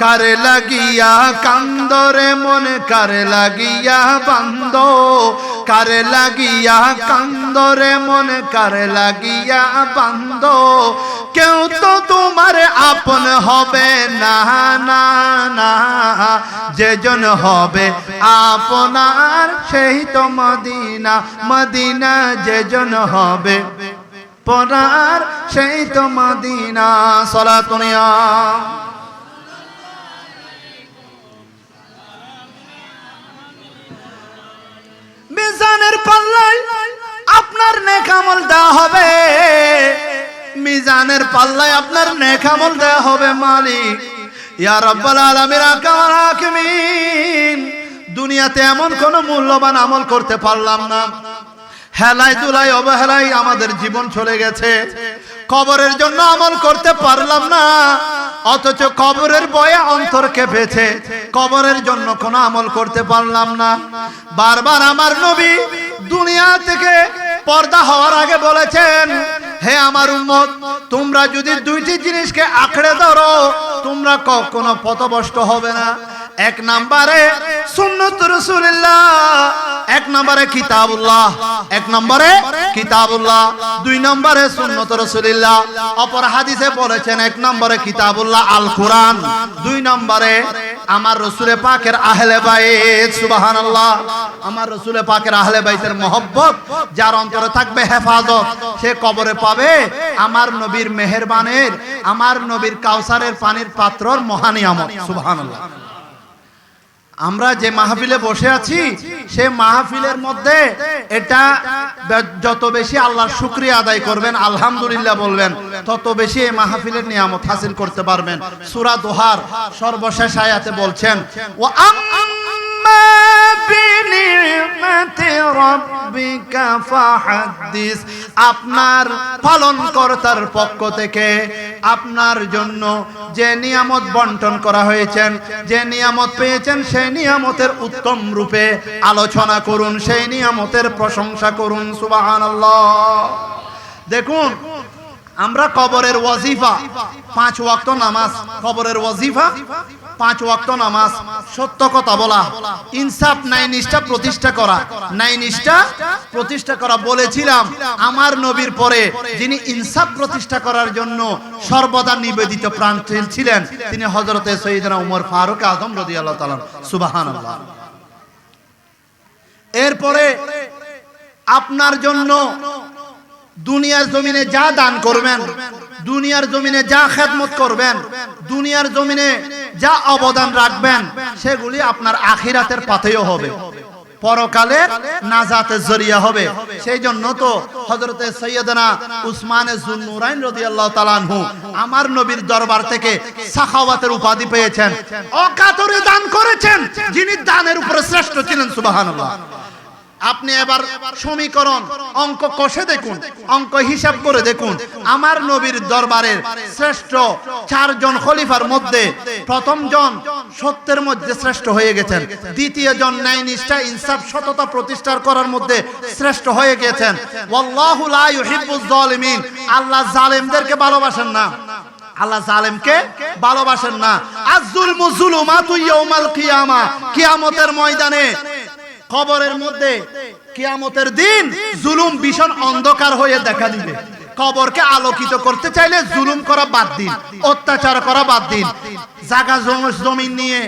কার লাগিয়া কান্দরে মন, কার লাগিয়া বান্দ, কার লাগিয়া কান্দরে মন, কার লাগিয়া বান্দ, কেউ তো তোমার আপন হবে না, না না, যে জন হবে আপনার সেই তো মদিনা, মদিনা যে জন হবে আপনার সেই তো মদিনা। সালাতুনিয়া মিজানের পাল্লায় আপনার নেক আমল দেওয়া হবে, মিজানের পাল্লায় আপনার নেক আমল দেওয়া হবে। মালিক ইয়া রাব্বাল আলামিন আকার হাকিমিন, দুনিয়াতে এমন কোন মূল্যবান আমল করতে পারলাম না, হেলাই দুলাই অবহেলাই আমাদের জীবন চলে গেছে, কবরের জন্য আমল করতে পারলাম না, অথচ কবরের ভয়ে অন্তর কেঁপেছে, কবরের জন্য কোনো আমল করতে পারলাম না। বারবার আমার নবী দুনিয়া থেকে পর্দা হওয়ার আগে বলেছেন, হে আমার উম্মত, তোমরা যদি দুইটি জিনিসকে আঁকড়ে ধরো তোমরা কখনো পথভ্রষ্ট হবে না। এক নম্বরে সুন্নাত রাসূলুল্লাহ, এক নম্বরে কিতাবুল্লাহ, এক নম্বরে কিতাবুল্লাহ, দুই নম্বরে সুন্নাত রাসূলুল্লাহ। অপর হাদিসে বলেছেন এক নম্বরে কিতাবুল্লাহ আল কোরআন, দুই নম্বরে আমার রাসূল পাকের আহলে বাইত। সুবহানাল্লাহ। আমার রাসূল পাকের আহলে বাইতের মহব্বত যার অন্তরে থাকবে, হেফাজত, সে কবরে পাবে আমার নবীর মেহেরবানের, আমার নবীর কাউসারের পানির পাত্রর মহানিয়ামত। সুবহানাল্লাহ। আমরা যে মাহফিলে বসে আছি সে মাহফিলের মধ্যে এটা যত বেশি আল্লাহর শুকরিয়া আদায় করবেন, আলহামদুলিল্লাহ বলবেন, তত বেশি এই মাহফিলের নিয়ামত হাসিল করতে পারবেন। সূরা দোহার সর্বশেষ আয়াতে বলছেন, ওয়া আম্মা বিনি'মাতি রাব্বিকা ফাহাদ্দিস, আপনার পালনকর্তার পক্ষ থেকে আপনার জন্য যে নিয়ামত বন্টন করা হয়েছেন, যে নিয়ামত পেয়েছেন, সেই নিয়ামতের উত্তম রূপে আলোচনা করুন, সেই নিয়ামতের প্রশংসা করুন। সুবহানাল্লাহ। দেখুন, আমরা কবরের ওয়াজিফা 5 ওয়াক্ত নামাজ, কবরের ওয়াজিফা 5 ওয়াক্ত নামাজ, সত্য কথা বলা, ইনসাফ ন্যায় নিষ্ঠা প্রতিষ্ঠা করা, ন্যায় নিষ্ঠা প্রতিষ্ঠা করা। বলেছিলাম আমার নবীর পরে যিনি ইনসাফ প্রতিষ্ঠা করার জন্য সর্বদা নিবেদিত প্রাণ ছিলেন তিনি হযরতে সৈয়দনা উমর ফারুক আযম রাদিয়াল্লাহু তাআলা। সুবহানাল্লাহ। এরপরে আপনার জন্য দুনিয়ার জমিনে যা দান করবেন, দুনিয়ার জমিনে যা খেদমত করবেন, দুনিয়ার জমিনে যা অবদান রাখবেন, সেগুলি আপনার আখিরাতের পথেও হবে, পরকালে নাজাতের জরিয়া হবে। সেই জন্য তো হযরতে সৈয়দনা উসমান যুন্নুরাইন রাদিয়াল্লাহু তাআলা আনহু আমার নবীর দরবার থেকে সাখাওয়াতের উপাধি পেয়েছেন। অকাতরে দান করেছেন, যিনি দানের উপরে শ্রেষ্ঠ ছিলেন। সুবহানাল্লাহ। আপনি এবার সমীকরণ অঙ্ক কষে দেখুন, অঙ্ক হিসাব করে দেখুন, আমার নবীর দরবারের শ্রেষ্ঠ 4 জন খলিফার মধ্যে প্রথম জন সত্যের মধ্যে শ্রেষ্ঠ হয়ে গেছেন, দ্বিতীয় জন ন্যায় নিষ্ঠা ইনসাফ সততা প্রতিষ্ঠা করার মধ্যে শ্রেষ্ঠ হয়ে গেছেন। ওয়াল্লাহু লা ইউহিব্বুজ জালিমিন, আল্লাহ জালেমদেরকে ভালোবাসেন না, আল্লাহ জালেমকে ভালোবাসেন না। আয-যুলমু যুলুমাতু ইয়াউমাল কিয়ামা, কিয়ামতের ময়দানে কবরের মধ্যে কিয়ামতের দিন জুলুম ভীষণ অন্ধকার হয়ে দেখা দিবে। কবরকে আলোকিত করতে চাইলে জুলুম করা বাদ দিন, অত্যাচার করা বাদ দিন। জায়গা জমিন নিয়ে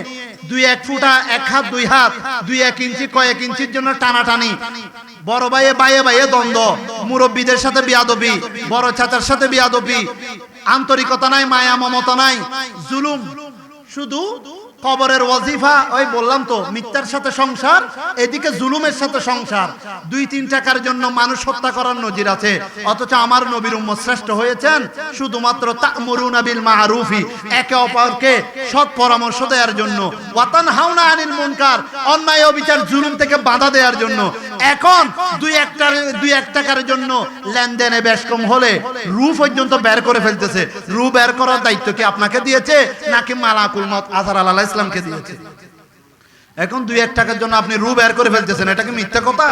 2-1 ফুটা 1 হাত 2 হাত 2-1 ইঞ্চি কয়েক ইঞ্চির জন্য টানাটানি, বড় ভাইয়ে বাইয়ে বাইয়ে দ্বন্দ্ব, মুরব্বীদের সাথে বিয়াদবি, বড় চাচার সাথে বিয়াদবি, আন্তরিকতা নাই, মায়া মমতা নাই, জুলুম। শুধু কবরের ওয়াজিফা, ওই বললাম তো মিথ্যার সাথে সংসার, এদিকে জুলুমের সাথে সংসার। 2-3 টাকার জন্য মানুষ হত্যা করার নজির আছে, অথচ আমার নবীর উম্মত শ্রেষ্ঠ হয়েছেন শুধুমাত্র তা'মুরুনা বিল মা'রুফি, একে অপরকে সৎ পরামর্শ দেওয়ার জন্য, ওয়া তানহাউনা আনিল মুনকার, অন্যায় অবিচার জুলুম থেকে বাধা দেওয়ার জন্য। এখন 2-1 টাকার জন্য লেনদেনে বেশ কম হলে রু পর্যন্ত বের করে ফেলতেছে। রু বের করার দায়িত্ব কি আপনাকে দিয়েছে নাকি মালাকুল মউত আযরাইল আলাইহিস ইসলামকে দিয়েছে? এখন 2-1 টাকার জন্য আপনি রু বের করে ফেলতেছেন, এটা কি মিথ্যা কথা?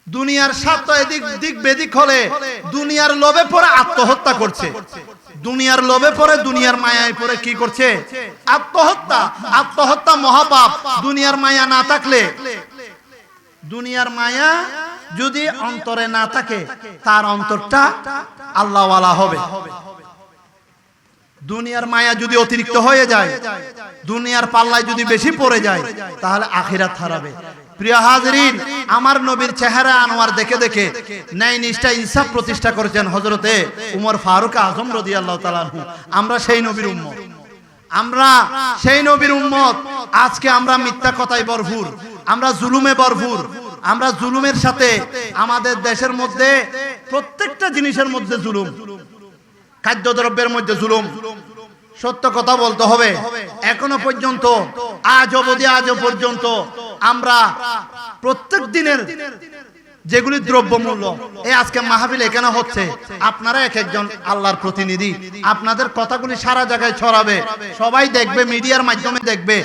দুনিয়ার স্বার্থ এদিক দিক বেদিক হলে দুনিয়ার লোভে পড়ে আত্মহত্যা করছে, দুনিয়ার লোভে পড়ে দুনিয়ার মায়ায় পড়ে কি করছে? আত্মহত্যা। আত্মহত্যা মহাপাপ। দুনিয়ার মায়া না থাকলে, দুনিয়ার মায়া যদি অন্তরে না থাকে তার অন্তরটা আল্লাহওয়ালা হবে। দুনিয়ার মায়া যদি অতিরিক্ত হয়ে যায়, দুনিয়ার পাল্লায় যদি বেশি পড়ে যায়, তাহলে আখিরাত হারাবে। প্রিয় হাজরিন, আমার নবীর চেহারা আনোয়ার দেখে দেখে ন্যায় নিষ্ঠা ইনসাফ প্রতিষ্ঠা করেছেন হযরতে উমর ফারুক আযম রাদিয়াল্লাহু তাআলা আনহু। আমরা সেই নবীর উম্মত, আমরা সেই নবীর উম্মত। আজকে আমরা মিথ্যা কথায় ভরপুর, আমরা জুলুমে ভরপুর, আমরা জুলুমের সাথে আমাদের দেশের মধ্যে প্রত্যেকটা জিনিসের মধ্যে জুলুম, খাদ্যদ্রব্যের মধ্যে জুলুম। সত্য কথা বলতে হবে, এখনো পর্যন্ত আজ পর্যন্ত আমরা প্রত্যেক দিনের যেগুলি দ্রব্যমূল্য, এই আজকে মাহফিল এখানে হচ্ছে, আপনারা এক একজন আল্লাহর প্রতিনিধি, আপনাদের কথাগুলি সারা জায়গায় ছড়াবে, সবাই দেখবে, মিডিয়ার মাধ্যমে দেখবে।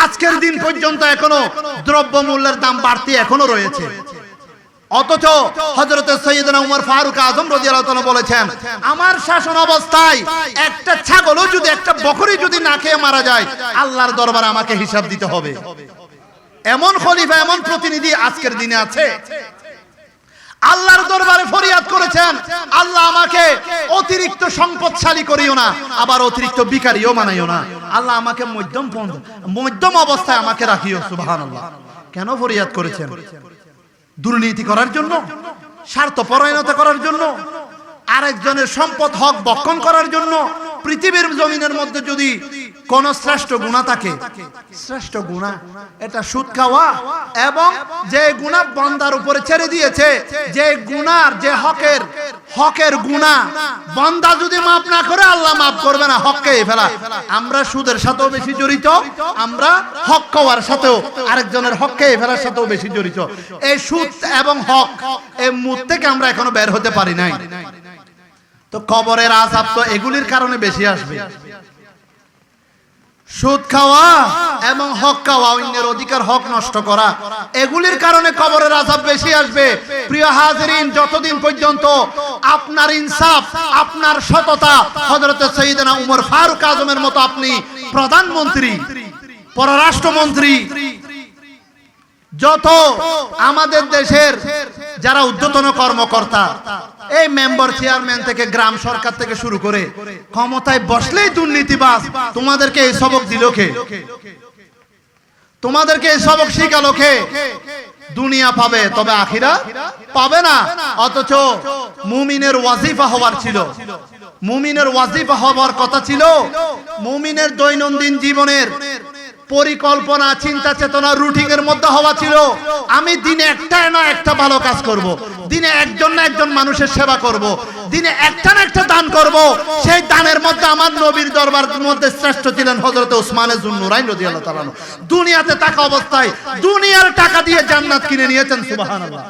আজকের দিন পর্যন্ত এখনো দ্রব্যমূল্যের দাম বাড়তি এখনো রয়েছে। অথচ হযরত সৈয়দনা উমর ফারুক আযম রাদিয়াল্লাহু তাআলা বলেছেন, আমার শাসন অবস্থায় একটা ছাগলও যদি, একটা বকরি যদি না খেয়ে মারা যায়, আল্লাহর দরবারে আমাকে হিসাব দিতে হবে। এমন খলিফা, এমন প্রতিনিধি আজকের দিনে আছে। আল্লাহর দরবারে ফরিয়াদ করেছেন, আল্লাহ আমাকে অতিরিক্ত সম্পদশালী করিও না, আবার অতিরিক্ত ভিখারিও বানাইও না, আল্লাহ আমাকে মধ্যম অবস্থায় আমাকে রাখিও। সুবহানাল্লাহ। কেন ফরিয়াদ করেছেন? দুর্নীতি করার জন্য, স্বার্থপরায়ণতা করার জন্য, আরেকজনের সম্পদ হক ভক্ষণ করার জন্য? পৃথিবীর জমিনের মধ্যে যদি কোন শ্রেষ্ঠ গুনাহ থাকে, শ্রেষ্ঠ গুনাহ এটা সুদ খাওয়া, এবং যে গুনাহ বান্দার উপরে ছেড়ে দিয়েছে, যে গুনার, যে হকের গুনাহ বান্দা যদি মাফ না করে আল্লাহ মাফ করবে না, হককে ফেলা। আমরা সুদের সাথেও বেশি জড়িত, আমরা হক খাওয়ার সাথেও, আরেকজনের হককে ফেলার সাথেও বেশি জড়িত। এই সুদ এবং হক, এই মুদ থেকে আমরা এখনো বের হতে পারি নাই। তো কবরের আযাব তো এগুলির কারণে বেশি আসবে। সুদ খাওয়া এবং হক খাওয়া, অন্যের অধিকার হক নষ্ট করা, এগুলির কারণে কবরের আযাব বেশি আসবে। প্রিয় হাজিরিন, যতদিন পর্যন্ত আপনার ইনসাফ, আপনার সততা, হযরত সাইয়েদনা উমর ফারুক আজমের মতো আপনি প্রধানমন্ত্রী, পররাষ্ট্রমন্ত্রী, যত আমাদের দেশের যারা ঊর্ধ্বতন কর্মকর্তা, এই মেম্বার চেয়ারম্যান থেকে গ্রাম সরকার থেকে শুরু করে ক্ষমতায় বসলেই দুর্নীতিবাজ, তোমাদেরকে এই সবক দিল কে? তোমাদেরকে এই সবক শিখালো কে? দুনিয়া পাবে তবে আখিরাত পাবে না। অথচ মুমিনের ওয়াজিফা হওয়ার ছিল, মুমিনের ওয়াজিফা হওয়ার কথা ছিল, মুমিনের দৈনন্দিন জীবনের পরিকল্পনা, চিন্তা চেতনা, রুটিন এর মধ্যে হওয়া ছিল, আমি দিনে একটা না একটা ভালো কাজ করব, দিনে একজন না একজন মানুষের সেবা করব, দিনে একটা না একটা দান করব। সেই দানের মধ্যে আমার নবীর দরবার মধ্যে শ্রেষ্ঠ ছিলেন হযরত উসমানে যুন্নুরাইন রাদিয়াল্লাহু তাআলা। দুনিয়াতে থাকা অবস্থায় দুনিয়ার টাকা দিয়ে জান্নাত কিনে নিয়েছেন, সুবহানাল্লাহ।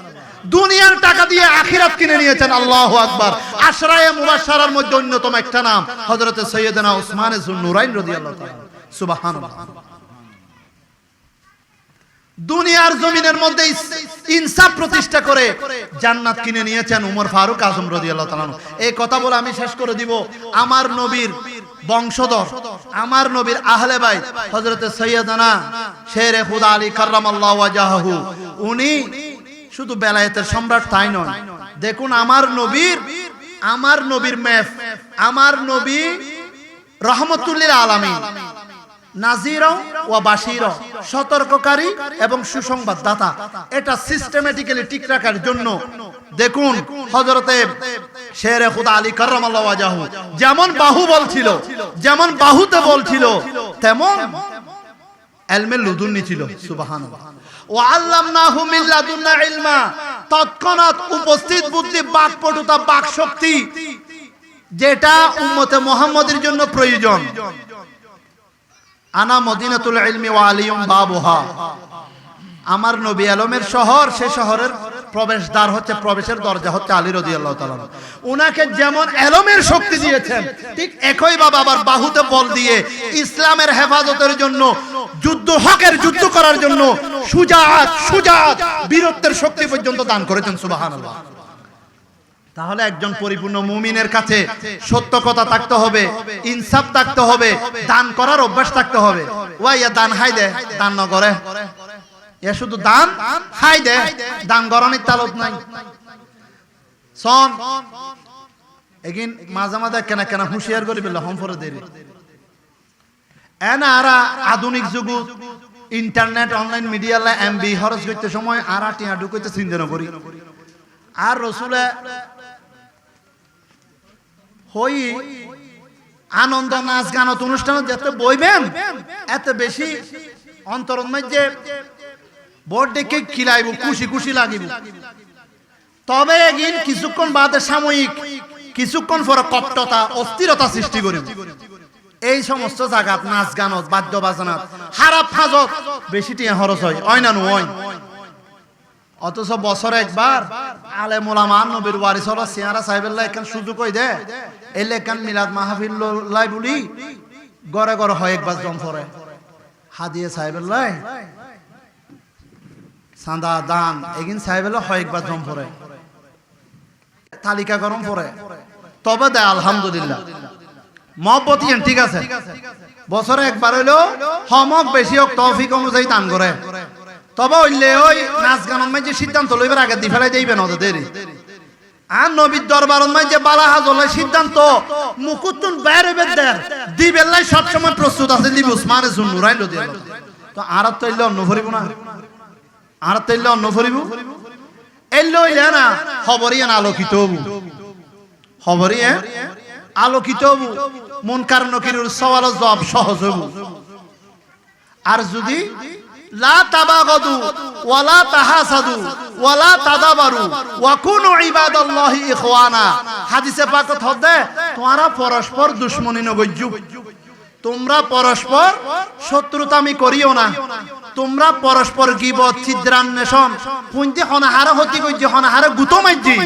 দুনিয়ার টাকা দিয়ে আখিরাত কিনে নিয়েছেন, আল্লাহু আকবার। আশরায়ে মুবাশশারার মধ্যে অন্যতম একটা নাম হযরত সাইয়েদনা উসমানে যুন্নুরাইন রাদিয়াল্লাহু তাআলা, সুবহানাল্লাহ। দুনিয়ার জমিনের মধ্যে ইনসাফ প্রতিষ্ঠা করে জান্নাত কিনে নিয়েছেন উমর ফারুক আজম রাদিয়াল্লাহু তাআলা। এই কথা বলে আমি শেষ করে দিব। আমার নবীর বংশধর, আমার নবীর আহলে বাইত হযরত সাইয়েদনা শেরে খুদা আলী কাররামাল্লাহু ওয়াজহাহু, উনি শুধু বেলায়েতের সম্রাট তাই নয়। দেখুন আমার নবীর মেফ, আমার নবী রহমতুল লিল আলামিন, নাজিরা ওয়া বাশীরা, সতর্ককারী এবং সুসংবাদদাতা। এটা সিস্টেমেটিক্যালি ঠিক রাখার জন্য দেখুন হযরতে শেরে খুদা আলী কাররামাল্লাহু ওয়াজহাহু যেমন বাহুবল ছিল, যেমন বাহুতে বল ছিল, তেমন ইলমে লুদুন্নি ছিল, সুবহানাল্লাহ। ওয়া আল্লামনাহু মিন লাদুন্না ইলমা, তৎক্ষণাৎ উপস্থিত বুদ্ধি, বাকপটুতা, বাকশক্তি, যেটা উম্মতে মুহাম্মাদের জন্য প্রয়োজন। আনা মদিনাতুল ইলমি ওয়া আলিয়ুম বাবুহা, আমার নবী আলমের শহর, সে শহরের প্রবেশদ্বার হচ্ছে, প্রবেশের দরজা হচ্ছে আলী রাদিয়াল্লাহু তাআলা। উনাকে যেমন ইলমের শক্তি দিয়েছেন, ঠিক একই ভাবে আবার বাহুতে বল দিয়ে ইসলামের হেফাজতের জন্য, যুদ্ধ, হকের যুদ্ধ করার জন্য সুজাআত, বীরত্বের শক্তি পর্যন্ত দান করেছেন, সুবহানাল্লাহ। তাহলে একজন পরিপূর্ণ মুমিনের কাছে সত্য কথা থাকতে হবে, ইনসাফ থাকতে হবে, দান করার অভ্যাস থাকতে হবে। ওয়াইয়া দান হাই দে, দান ন করে, এ শুধু দান হাই দে, দান গরনের তালত নাই। সন এগিন মাঝে মাঝে কেনা কেনা হুঁশিয়ার করে বেলা হম ফরে দেরি এনা আরা আধুনিক যুগ, ইন্টারনেট, অনলাইন মিডিয়া লা এমবি খরচ করতে সময় আরা টিয়া ঢুকইতে চিন্তা না করি। আর রসুলে হই আনন্দ, নাচ, গানত, অনুষ্ঠান যেতে বইবেন, এত বেশি অন্তরের মধ্যে বোর্ড দেখে খিলাইব, খুশি খুশি লাগিব। তবে একদিন কিছুক্ষণ বাদে সাময়িক, কিছুক্ষণ পরে কপটতা, অস্থিরতা সৃষ্টি করিব। এই সমস্ত জায়গা নাচ, গানত, বাদ্য বাজনা, হারাপ হাজত বেশি টিয়া খরচ হয়, হয় না নয়। অথচ বছরে একবার আলেম ওলামা, নবীর ওয়ারিস হলো সিয়ারা সাহেবেল্লাহ এখান সুযোগ হই দে, এলে এখান মিলাদ মাহফিল লাই বলি গড়ে গড়ে হয় একবার জম পরে হাদিয়ে সাহেবেল্লাহ চাঁদা দান এগিন সাহেবেল্লাহ হয় একবার জম পরে তালিকা গরম পরে, তবে দেয় আলহামদুলিল্লাহ মহব্বতী, ঠিক আছে। বছরে একবার হইলো হমক বেশি হোক তৌফিক অনুযায়ী দান করে। তবে হইলে ওই নাচ গানের মাঝে সিদ্ধান্ত লইবার আগে দি ফেলাই যাইবেন ওদের দেরি। আর নবীর দরবারের মাঝে বালা হাজলে সিদ্ধান্ত মুকুতুন বাইরে বেদের দি বেলাই সব সময় প্রস্তুত আছে, দিবি উসমানে যুন্নুরাইন রাদিয়াল্লাহু তাআলা। তো আর তৈলে অন্য ভরিব না, আর তৈলে অন্য ভরিব এই লইলে না খবরিয়ান আলোকিত হবু, খবরিয়ান আলোকিত হবু, মুনকার নকিরের সওয়াল জবাব সহজ হবু। আর যদি লা তাবাগাদু ওয়ালা তাহাসাদু ওয়ালা তাদাবারু ওয়া কুনু ইবাদাল্লাহি ইখওয়ানা, হাদিসে পাকত হদে তোমরা পরস্পর দুশমনি নগজ্জু, তোমরা পরস্পর শত্রুতামি করিও না, তোমরা পরস্পর গীবত, ছিদ্রান্বেষণ, পুঁজি হনাহারা হতি গজ্জি, হনাহারা গুতো মাইজি,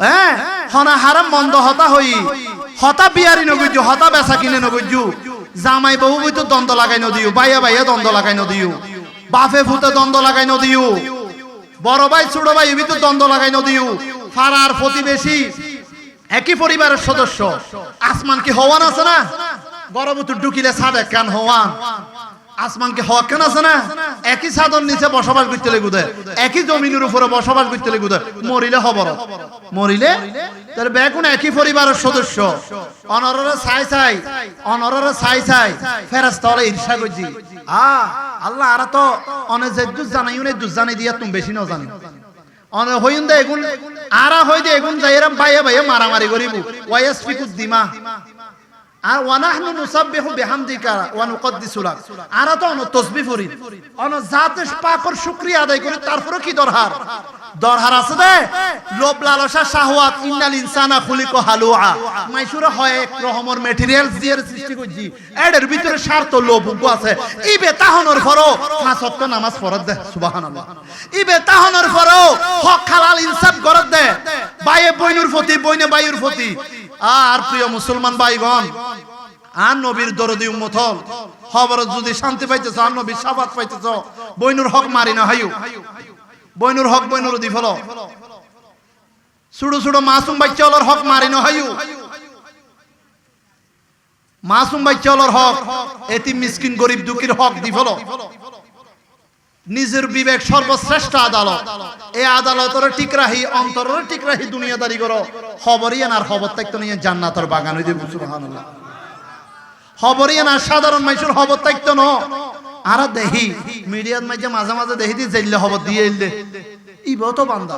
হ্যাঁ হনাহারা মন্দ হতা হই, হতা বিয়ারি নগজ্জু, হতা বেচা কিনে নগজ্জু, জামাই বউ বই তো দ্বন্দ্ব লাগাই নদিও, ভাইয়া ভাইয়া দ্বন্দ্ব লাগাই নদিও, বাপে ফুতে দ্বন্দ্ব লাগাই নদিও, বড় ভাই ছোট ভাই এ তো দ্বন্দ্ব লাগাই নদিও, ফারার প্রতিবেশী একই পরিবারের সদস্য। আসমান কি হওয়ান আছে না? গরবত ঢুকিলে ছাদ কান হওয়ান, আসমান কি হওয়া কেন আছে না? একই ছাদর নিচে বসবাস করতে লেগুদে, একই জমিনের উপরে বসবাস করতে লেগুদে, মরিলে খবর, মরিলে তার বেগুন একই পরিবারের সদস্য। অনররে ছাই ছাই ফেরেশতা হলে ঈর্ষা করছি। আল্লাহ আর তো অনে যে দুজ জানাই উনি দুজ জানাই দিয়া তুমি বেশি না জানি। অনে হইন দে এগুন আরা হই দে এগুন যাই এরম বাইয়ে বাইয়ে মারামারি করিব। ওয়াইসফিকুদ দিমা আর ওয়ানাহনু নুসাব্বিহু বিহামদিকা ওয়া নুকদ্দিসু লাক। আরা তো অন তাসবিহ করি, অন জাতে পাকের শুকরিয়া আদায় করি, তারপরে কি দরহার আছে দে লোভ লালসা শাহওয়াত। ইন্নাল ইনসানা খুলিকা হালুআ। মাইসুরা হয় এক রকমের ম্যাটেরিয়ালস দিয়ে সৃষ্টি করছি, এর ভিতরে স্বার্থ লোভ আছে। ইবে তাহনের পরও পাঁচ ওয়াক্ত নামাজ পড়ত দে, সুবহানাল্লাহ। ইবে তাহনের পরও হক হালাল ইনসাফ করত দে, ভাইয়ে বইনুর প্রতি, বইনে ভাইয়ের প্রতি। আর প্রিয় মুসলমান ভাইগণ, আর নবীর দরদি উম্মত হল খবর যদি শান্তি পাইতেছ, আর নবীর শাফাত পাইতেছ, বইনুর হক মারি না হাইও, বইনুর হক বইনুর দি ফলো, ছোট ছোট মাসুম বাচ্চাওয়ালার হক মারি না হাইও, মাসুম বাচ্চাওয়ালার হক, এতিম মিসকিন গরিব দুঃখীর হক দি ফলো। নিজের বিবেক সর্বশ্রেষ্ঠ আদালত, এই আদালতের ঠিক রাহি, অন্তরের ঠিক রাহি দুনিয়াদারি করো, খবরিয়ান আর খবর থাকতো নিয়ে জান্নাতের বাগান হইতে, সুবহানাল্লাহ। খবরিয়ান আর সাধারণ মানুষের খবর থাকতো না। আর দেখি মিডিয়ার মাঝে মাঝে মাঝে দেখি দি জেলে খবর দিয়ে এলে, ইবো তো বান্দা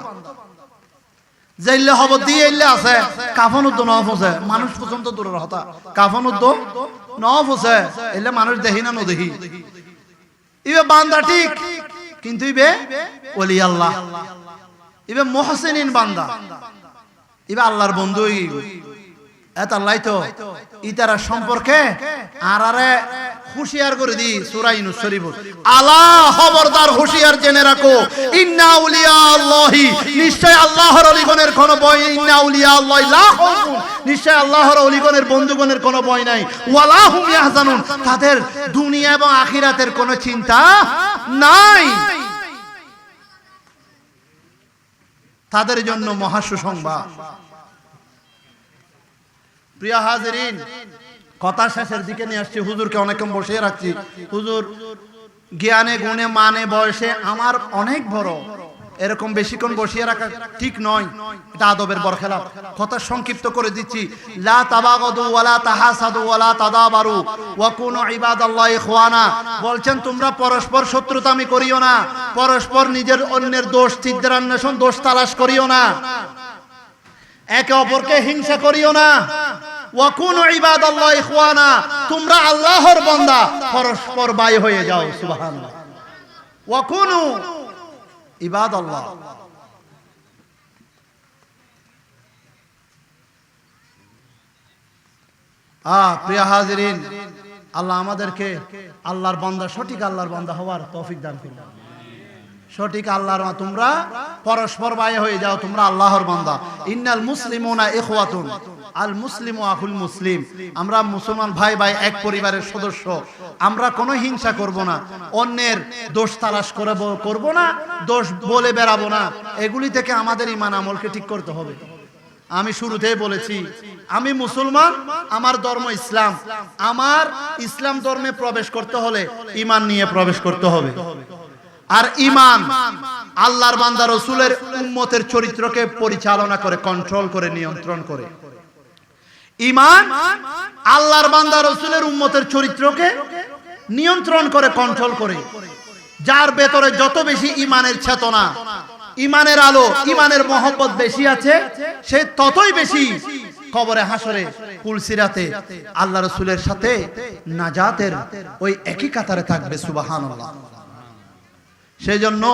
জেলে খবর দিয়ে এলে আছে, কাফন উদ্দ ন ফসে, মানুষ পর্যন্ত দূরের হতা, কাফন উদ্দ ন ফসে এলে মানুষ দেখি না দেখি। ইবে বান্দা ঠিক, কিন্তু ইবে ওলি আল্লাহ, ইবে মুহসিনিন বান্দা, ইবে আল্লাহর বন্ধু। এত আল্লাহ তো ইতারা সম্পর্কে আরারে হুশিয়ার করে দি সূরা ইউনূস শরীফ, আলা খবরদার হুশিয়ার জেনে রাখো, ইন্না আউলিয়া আল্লাহি, নিশ্চয় আল্লাহর ওলিগণের কোনো ভয়, ইন্না আউলিয়া আল্লাহি লা খাউফুন, নিশ্চয় আল্লাহর ওলিগণের বন্ধুগণের কোনো ভয় নাই, ওয়ালা হুম ইয়াহজানুন, তাদের দুনিয়া এবং আখিরাতের কোনো চিন্তা নাই, তাদের জন্য মহা সুসংবাদ। প্রিয় হাজিরিন, কথা শেষের দিকে নিয়ে আসছি, হুজুরকে অনেকক্ষণ বসিয়ে রাখছি। হুজুর জ্ঞানে গুণে মানে বয়সে আমার অনেক বড়, এরকম বেশিক্ষণ বসিয়ে রাখা ঠিক নয়, এটা আদবের বরখেলাপ। কথা সংক্ষিপ্ত করে দিচ্ছি, লা তাবাগাদু ওয়ালা তাহাসাদু ওয়ালা তাদাবারু ওয়া কুনু ইবাদাল্লাহি ইখওয়ানা। বলছেন তোমরা পরস্পর শত্রুতামি করিও না, পরস্পর নিজের অন্যের দোষ ছিদ্রান্বেষণ, দোষ তালাশ করিও না, একে অপরকে হিংসা করিও না। ওয়া কুনু ইবাদাল্লাহি ইখওয়ানা, তোমরা আল্লাহর বান্দা, পরস্পর ভাই হয়ে যাও, সুবহানাল্লাহ। ওয়া কুনু ইবাদাল্লাহ। প্রিয় হাজিরিন, আল্লাহ আমাদেরকে আল্লাহর বান্দা, সঠিক আল্লাহর বান্দা হওয়ার তৌফিক দান করুন। সঠিক আল্লাহর, তোমরা পরস্পর ভাই হয়ে যাও, তোমরা আল্লাহর বান্দা। ইন্নাল মুসলিমুনা ইখওয়াতুন, আল মুসলিমু আখুল মুসলিম, আমরা মুসলমান ভাই ভাই, এক পরিবারের সদস্য। আমরা কোনো হিংসা করব না, অন্যের দোষ তালাশ করব না, দোষ বলে বেড়াবো না। এগুলি থেকে আমাদের ঈমান আমলকে ঠিক করতে হবে। আমি শুরুতেই বলেছি, আমি মুসলমান, আমার ধর্ম ইসলাম। আমার ইসলাম ধর্মে প্রবেশ করতে হলে ঈমান নিয়ে প্রবেশ করতে হবে। আর ঈমান আল্লাহর বান্দা রাসূলের উম্মতের চরিত্রকে পরিচালনা করে, কন্ট্রোল করে, নিয়ন্ত্রণ করে। ঈমান আল্লাহর বান্দা রাসূলের উম্মতের চরিত্রকে নিয়ন্ত্রণ করে, কন্ট্রোল করে। যার ভেতরে যত বেশি ঈমানের চেতনা, ঈমানের আলো, ঈমানের মহব্বত বেশি আছে, সে ততই বেশি কবরে হাসরে পুলসিরাতে আল্লাহ রাসূলের সাথে নাজাতের ওই একই কাতারে থাকবে, সুবহানাল্লাহ। সেজন্য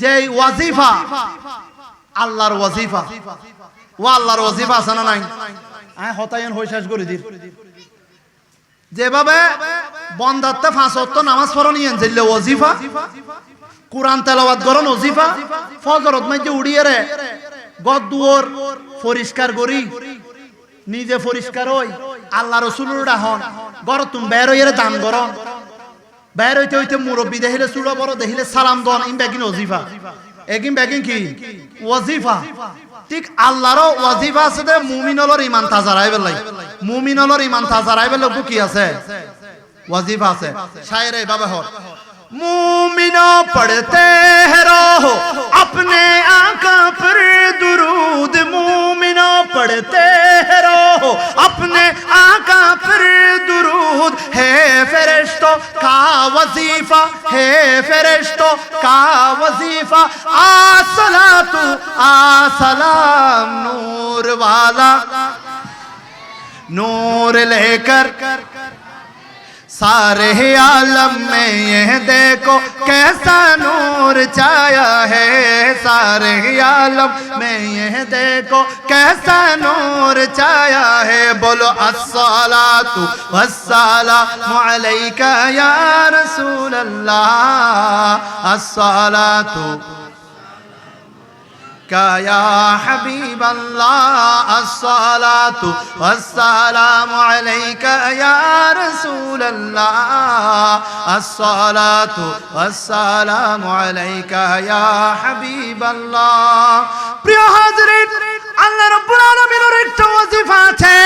যেই ওয়াজিফা, আল্লাহর ওয়াজিফা, ও আল্লাহর ওয়াজিফা আছে না নাই? হতায়ন হয়ে শেষ করে দিন। যেভাবে বন্দাতে 5 ওয়াক্ত নামাজ পড়া নিয়ে যেলে ওয়াজিফা, কোরআন তেলাওয়াত করন ওয়াজিফা, ফজরত মাঝে উড়িয়ে রে গদ দুয়ার পরিষ্কার করি, নিজে পরিষ্কার হই, আল্লাহ রসুলের হন গড় তুমি বের হইয়ে দান গর বের হইতে হইতে মুরব্বী দেখিলে চুলো বড় দেখিলে সালাম দন ইন ব্যাগিন ওজিফা এগিন ব্যাগিন কি ওয়াজিফা ঠিক আল্লাহরও ওয়াজিফা আছে দে মুমিনলর ইমান তাজা রাইবেল লাই মুমিনলর ইমান তাজা রাইবেল কি আছে वजीफा से शायर बाबा हो मोमिनो पढ़ते रहो अपने आका पर दुरूद मोमिनो पढ़ते रहो अपने आका पर दुरूद है फरिश्तों का वजीफा है फरिश्तों का वजीफा आसलातु आसलाम नूर वाला नूर लेकर सारे आलम में यह देखो कैसा नूर छाया है सारे आलम में यह देखो कैसा नूर छाया है बोलो अस्सलातु वस्सलामु अलैका या रसूल अल्लाह अस्सलातु या हबीब अल्लाह अस्सलातु वस्सलामु अलैका या रसूल अल्लाह अस्सलातु वस्सलामु अलैका या हबीब अल्लाह प्रिय हाज़रीन আল্লাহ রাব্বুল আলামিনের একটা ওয়াজিফা আছে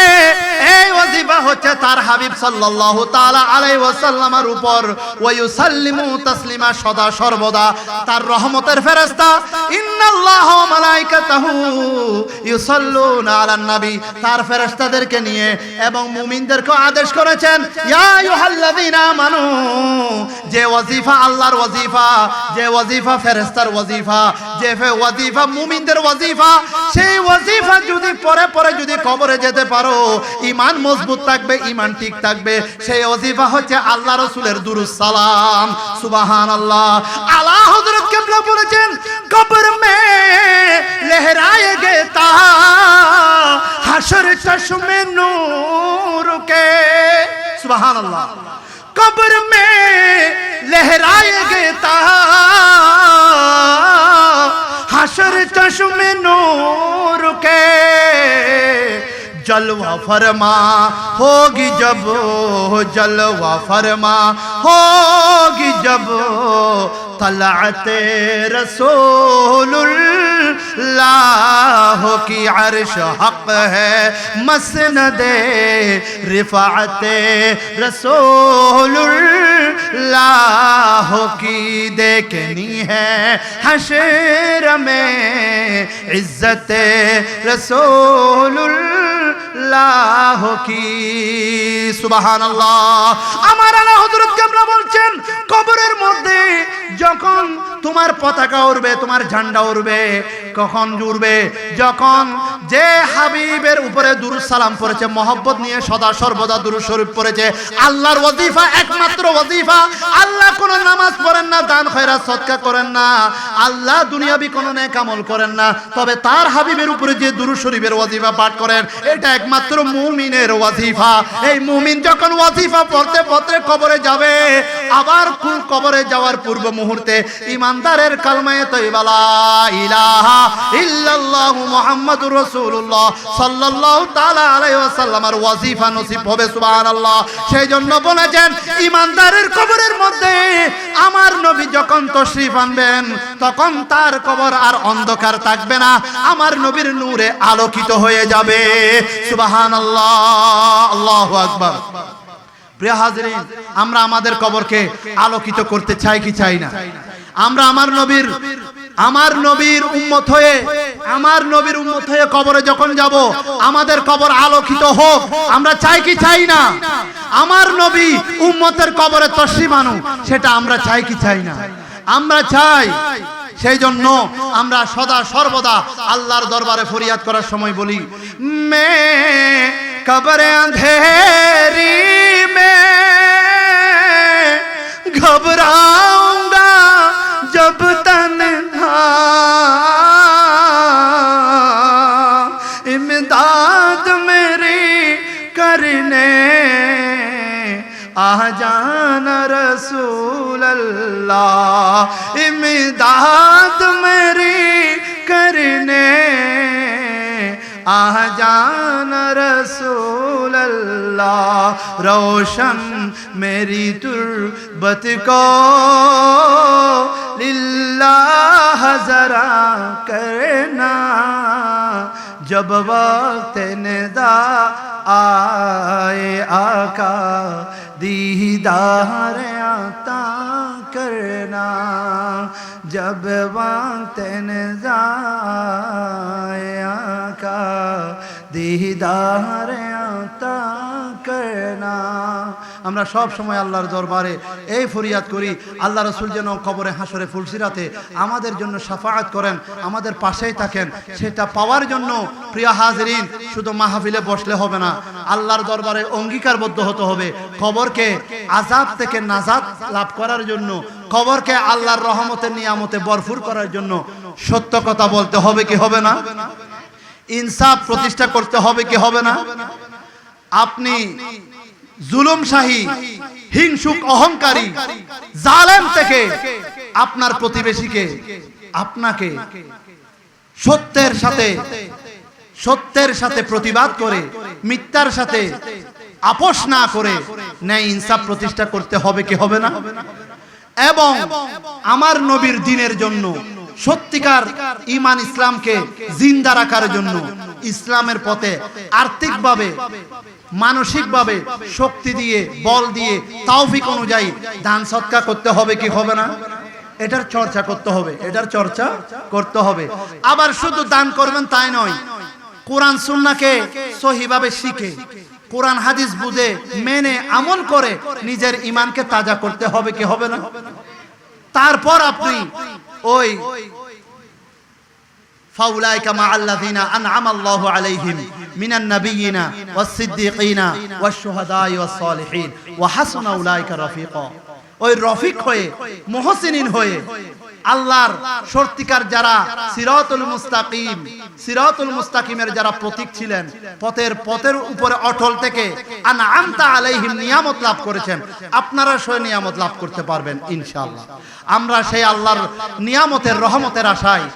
এই ওয়াজিফা হচ্ছে তার হাবিব সাল্লাল্লাহু তাআলা আলাইহি ওয়াসাল্লামের উপর ওয়া ইউসাল্লিমু তাসলিমা সদা সর্বদা তার রহমতের ফেরেশতা ইন্নাল্লাহা ওয়া মালাইকাতাহু ইউসাল্লুনা আলান নবী তার ফেরেশতাদেরকে নিয়ে এবং মুমিনদেরকে আদেশ করেছেন ইয়া আইয়ুহাল্লাযীনা আমানু যে ওয়াজিফা আল্লাহর ওয়াজিফা যে ওয়াজিফা ফেরেশতার ওয়াজিফা যে ওয়াজিফা মুমিনদের ওয়াজিফা সেই ওয়াজিফা যদি পরে পরে যদি কবরে যেতে পারো ঈমান মজবুত থাকবে ঈমান ঠিক থাকবে সেই ওয়াজিফা হচ্ছে আল্লাহ রাসূলের দুরূদ সালাম সুবহানাল্লাহ আলা হযরত কিবলা বলেছেন কবর মে লহরায়েগে তা হাশর চশমে নূর কে সুবহানাল্লাহ কবর মে লহরায়েগে তা हशर चश्मे नूर के जलवा फरमा होगी जब जलवा फरमा होगी जब तलअते रसूलुल्लाह की अर्श हक है मसनदे रिफाअते रसूलुल्लाह की देखनी है हशर में इज्जते रसूलुल्लाह की सुबहानाल्लाह আমার আল্লাহ হযরত কিবলা বলছেন কবরের মধ্যে যখন তোমার পতাকা উড়বে তোমার ঝান্ডা উড়বে কখন উড়বে যখন যে হাবিবের উপরে দুরূদ সালাম পড়েছে মহব্বত নিয়ে সদা সর্বদা দুরূদ শরীফ পড়েছে আল্লাহর ওয়াজিফা একমাত্র ওয়াজিফা আল্লাহ কোন নামাজ পড়েন না দান খয়রাত সদকা করেন না আল্লাহ দুনিয়াবি কোন নেক আমল করেন না তবে তার হাবিবের উপরে যে দুরূদ শরীফের ওয়াজিফা পাঠ করেন এটা একমাত্র মুমিনের ওয়াজিফা এই মুমিন যখন ওয়াজিফা পড়তে পড়তে কবরে যাবে আবার কবরে যাওয়ার পূর্ব মুহূর্তে ইমানদারের কালমায়ে তয়্যিবা লা ইলাহা ইল্লাল্লাহু মুহাম্মাদুর রাসূলুল্লাহ সাল্লাল্লাহু তাআলা আলাইহি ওয়াসাল্লামের ওয়াজিফা নসিব হবে সুবহানাল্লাহ সেই জন্য বলেছেন ইমানদারের কবরের মধ্যে আমার নবী যখন তশরিফ আনবেন তখন তার কবর আর অন্ধকার থাকবে না আমার নবীর নূরে আলোকিত হয়ে যাবে সুবহানাল্লাহ আল্লাহু আকবার প্রিয় হাজরিন আমরা আমাদের কবরকে আলোকিত করতে চাই কি চাই না আমরা আমার নবীর উম্মত হয়ে কবরে যখন যাব আমাদের কবর আলোকিত হোক আমরা চাই কি চাই না আমার নবী উম্মতের কবরে তশরিফ আনুক সেটা আমরা চাই কি চাই না আমরা চাই সেই জন্য আমরা সদা সর্বদা আল্লাহর দরবারে ফরিয়াদ করার সময় বলি মে কবরে আঁধেরি মে ঘবরাऊंगा जब तन्हा इमदाद मेरी करने आ जाना रसूल अल्लाह इमदाद मेरी करने आ जाना रसूल अल्लाह रोशन मेरी तुर्बत को लिल्लाह जरा करना जब वक्त निदा आए आका दीदार आता करना जब वक्त निदा आए आका दीदार आता करना। আমরা সব সময় আল্লাহর দরবারে এই ফরিয়াদ করি, আল্লাহ রাসূল যেন কবরে হাসরে ফুলসিরাতে আমাদের জন্য শাফাআত করেন, আমাদের পাশেই থাকেন। সেটা পাওয়ার জন্য প্রিয় হাজিরিন শুধু মাহফিলে বসলে হবে না, আল্লাহর দরবারে অঙ্গীকারবদ্ধ হতে হবে। কবরকে আযাব থেকে নাজাত লাভ করার জন্য, কবরকে আল্লাহর রহমতের নিয়ামতে ভরপুর করার জন্য সত্য কথা বলতে হবে কি হবে না? ইনসাফ প্রতিষ্ঠা করতে হবে কি হবে না? আপনি জুলুমশাহী, হিংসুক, অহংকারী, জালেম থেকে আপনার প্রতিবেশীকে, আপনাকে সত্যের সাথে প্রতিবাদ করে, মিথ্যার সাথে আপোষ না করে ন্যায় ইনসাফ প্রতিষ্ঠা করতে হবে কি হবে না? এবং আমার নবীর দ্বীনের জন্য, সত্যিকার ঈমান ইসলামকে জিন্দা রাখার জন্য, ইসলামের পথে আর্থিকভাবে, মানসিকভাবে শক্তি দিয়ে, বল দিয়ে, তাওফিক অনুযায়ী দান সদকা করতে হবে কি হবে না? এটার চর্চা করতে হবে, এটার চর্চা করতে হবে। আবার শুধু দান করবেন তাই নয়, কোরআন সুন্নাহকে সহিভাবে শিখে, কোরআন হাদিস বুঝে, মেনে, আমল করে নিজের ঈমানকে তাজা করতে হবে কি হবে না? তারপর আপনি ওই ফাউলাইকা মাআল্লাযিনা আনআমা আল্লাহু আলাইহিম মিনান নাবিয়িনা ওয়াস-সিদ্দীকিনা ওয়াশ-শুহাদাই ওয়াস-সালিহিন ওয়া হাসুনা উলাইকা রাফিকা, ওই রফিক হয়ে, মুহসিনিন হয়ে, আল্লাহর সত্যিকার যারা সিরাতুল মুস্তাকিমের যারা প্রতীক ছিলেন, পথের উপরে অটল থেকে আনআমতা আলাইহিম নিয়ামত লাভ করেছেন, আপনারা সেই নিয়ামত লাভ করতে পারবেন ইনশাআল্লাহ। আমরা সেই আল্লাহর নিয়ামতের, রহমতের আশায়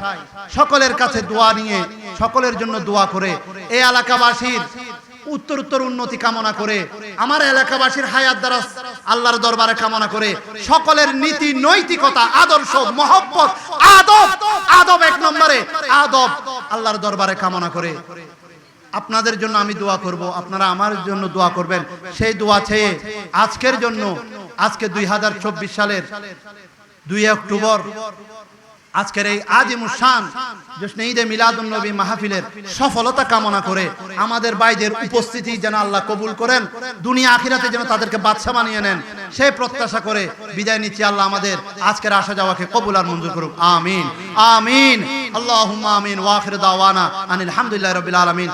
সকলের কাছে দোয়া নিয়ে, সকলের জন্য দোয়া করে, এই এলাকাবাসীর উত্তরোত্তর উন্নতি কামনা করে, আমার এলাকাবাসীর হায়াত দারাজ আল্লাহর দরবারে কামনা করে, সকলের নীতি, নৈতিকতা, আদর্শ, মহব্বত, আদব এক নম্বরে আদব আল্লাহর দরবারে কামনা করে আপনাদের জন্য আমি দোয়া করব, আপনারা আমার জন্য দোয়া করবেন। সেই দোয়া চেয়ে আজকের জন্য, আজকে 2024 সালের 2 অক্টোবর আজকের এই আজিমুস শান জশ্নে ঈদে মিলাদুন নবী মাহফিলের সফলতা কামনা করে, আমাদের ভাইদের উপস্থিতি যেন আল্লাহ কবুল করেন, দুনিয়া আখিরাতে যেন তাদেরকে বাদশা বানিয়ে নেন, সেই প্রত্যাশা করে বিদায় নিচ্ছি। আল্লাহ আমাদের আজকের আসা যাওয়াকে কবুল আর মঞ্জুর করুক, আমিন আমিন, আল্লাহুম্মা আমিন। ওয়া আখিরু দাওয়ানা আনিল হামদুলিল্লাহি রাব্বিল আলামিন।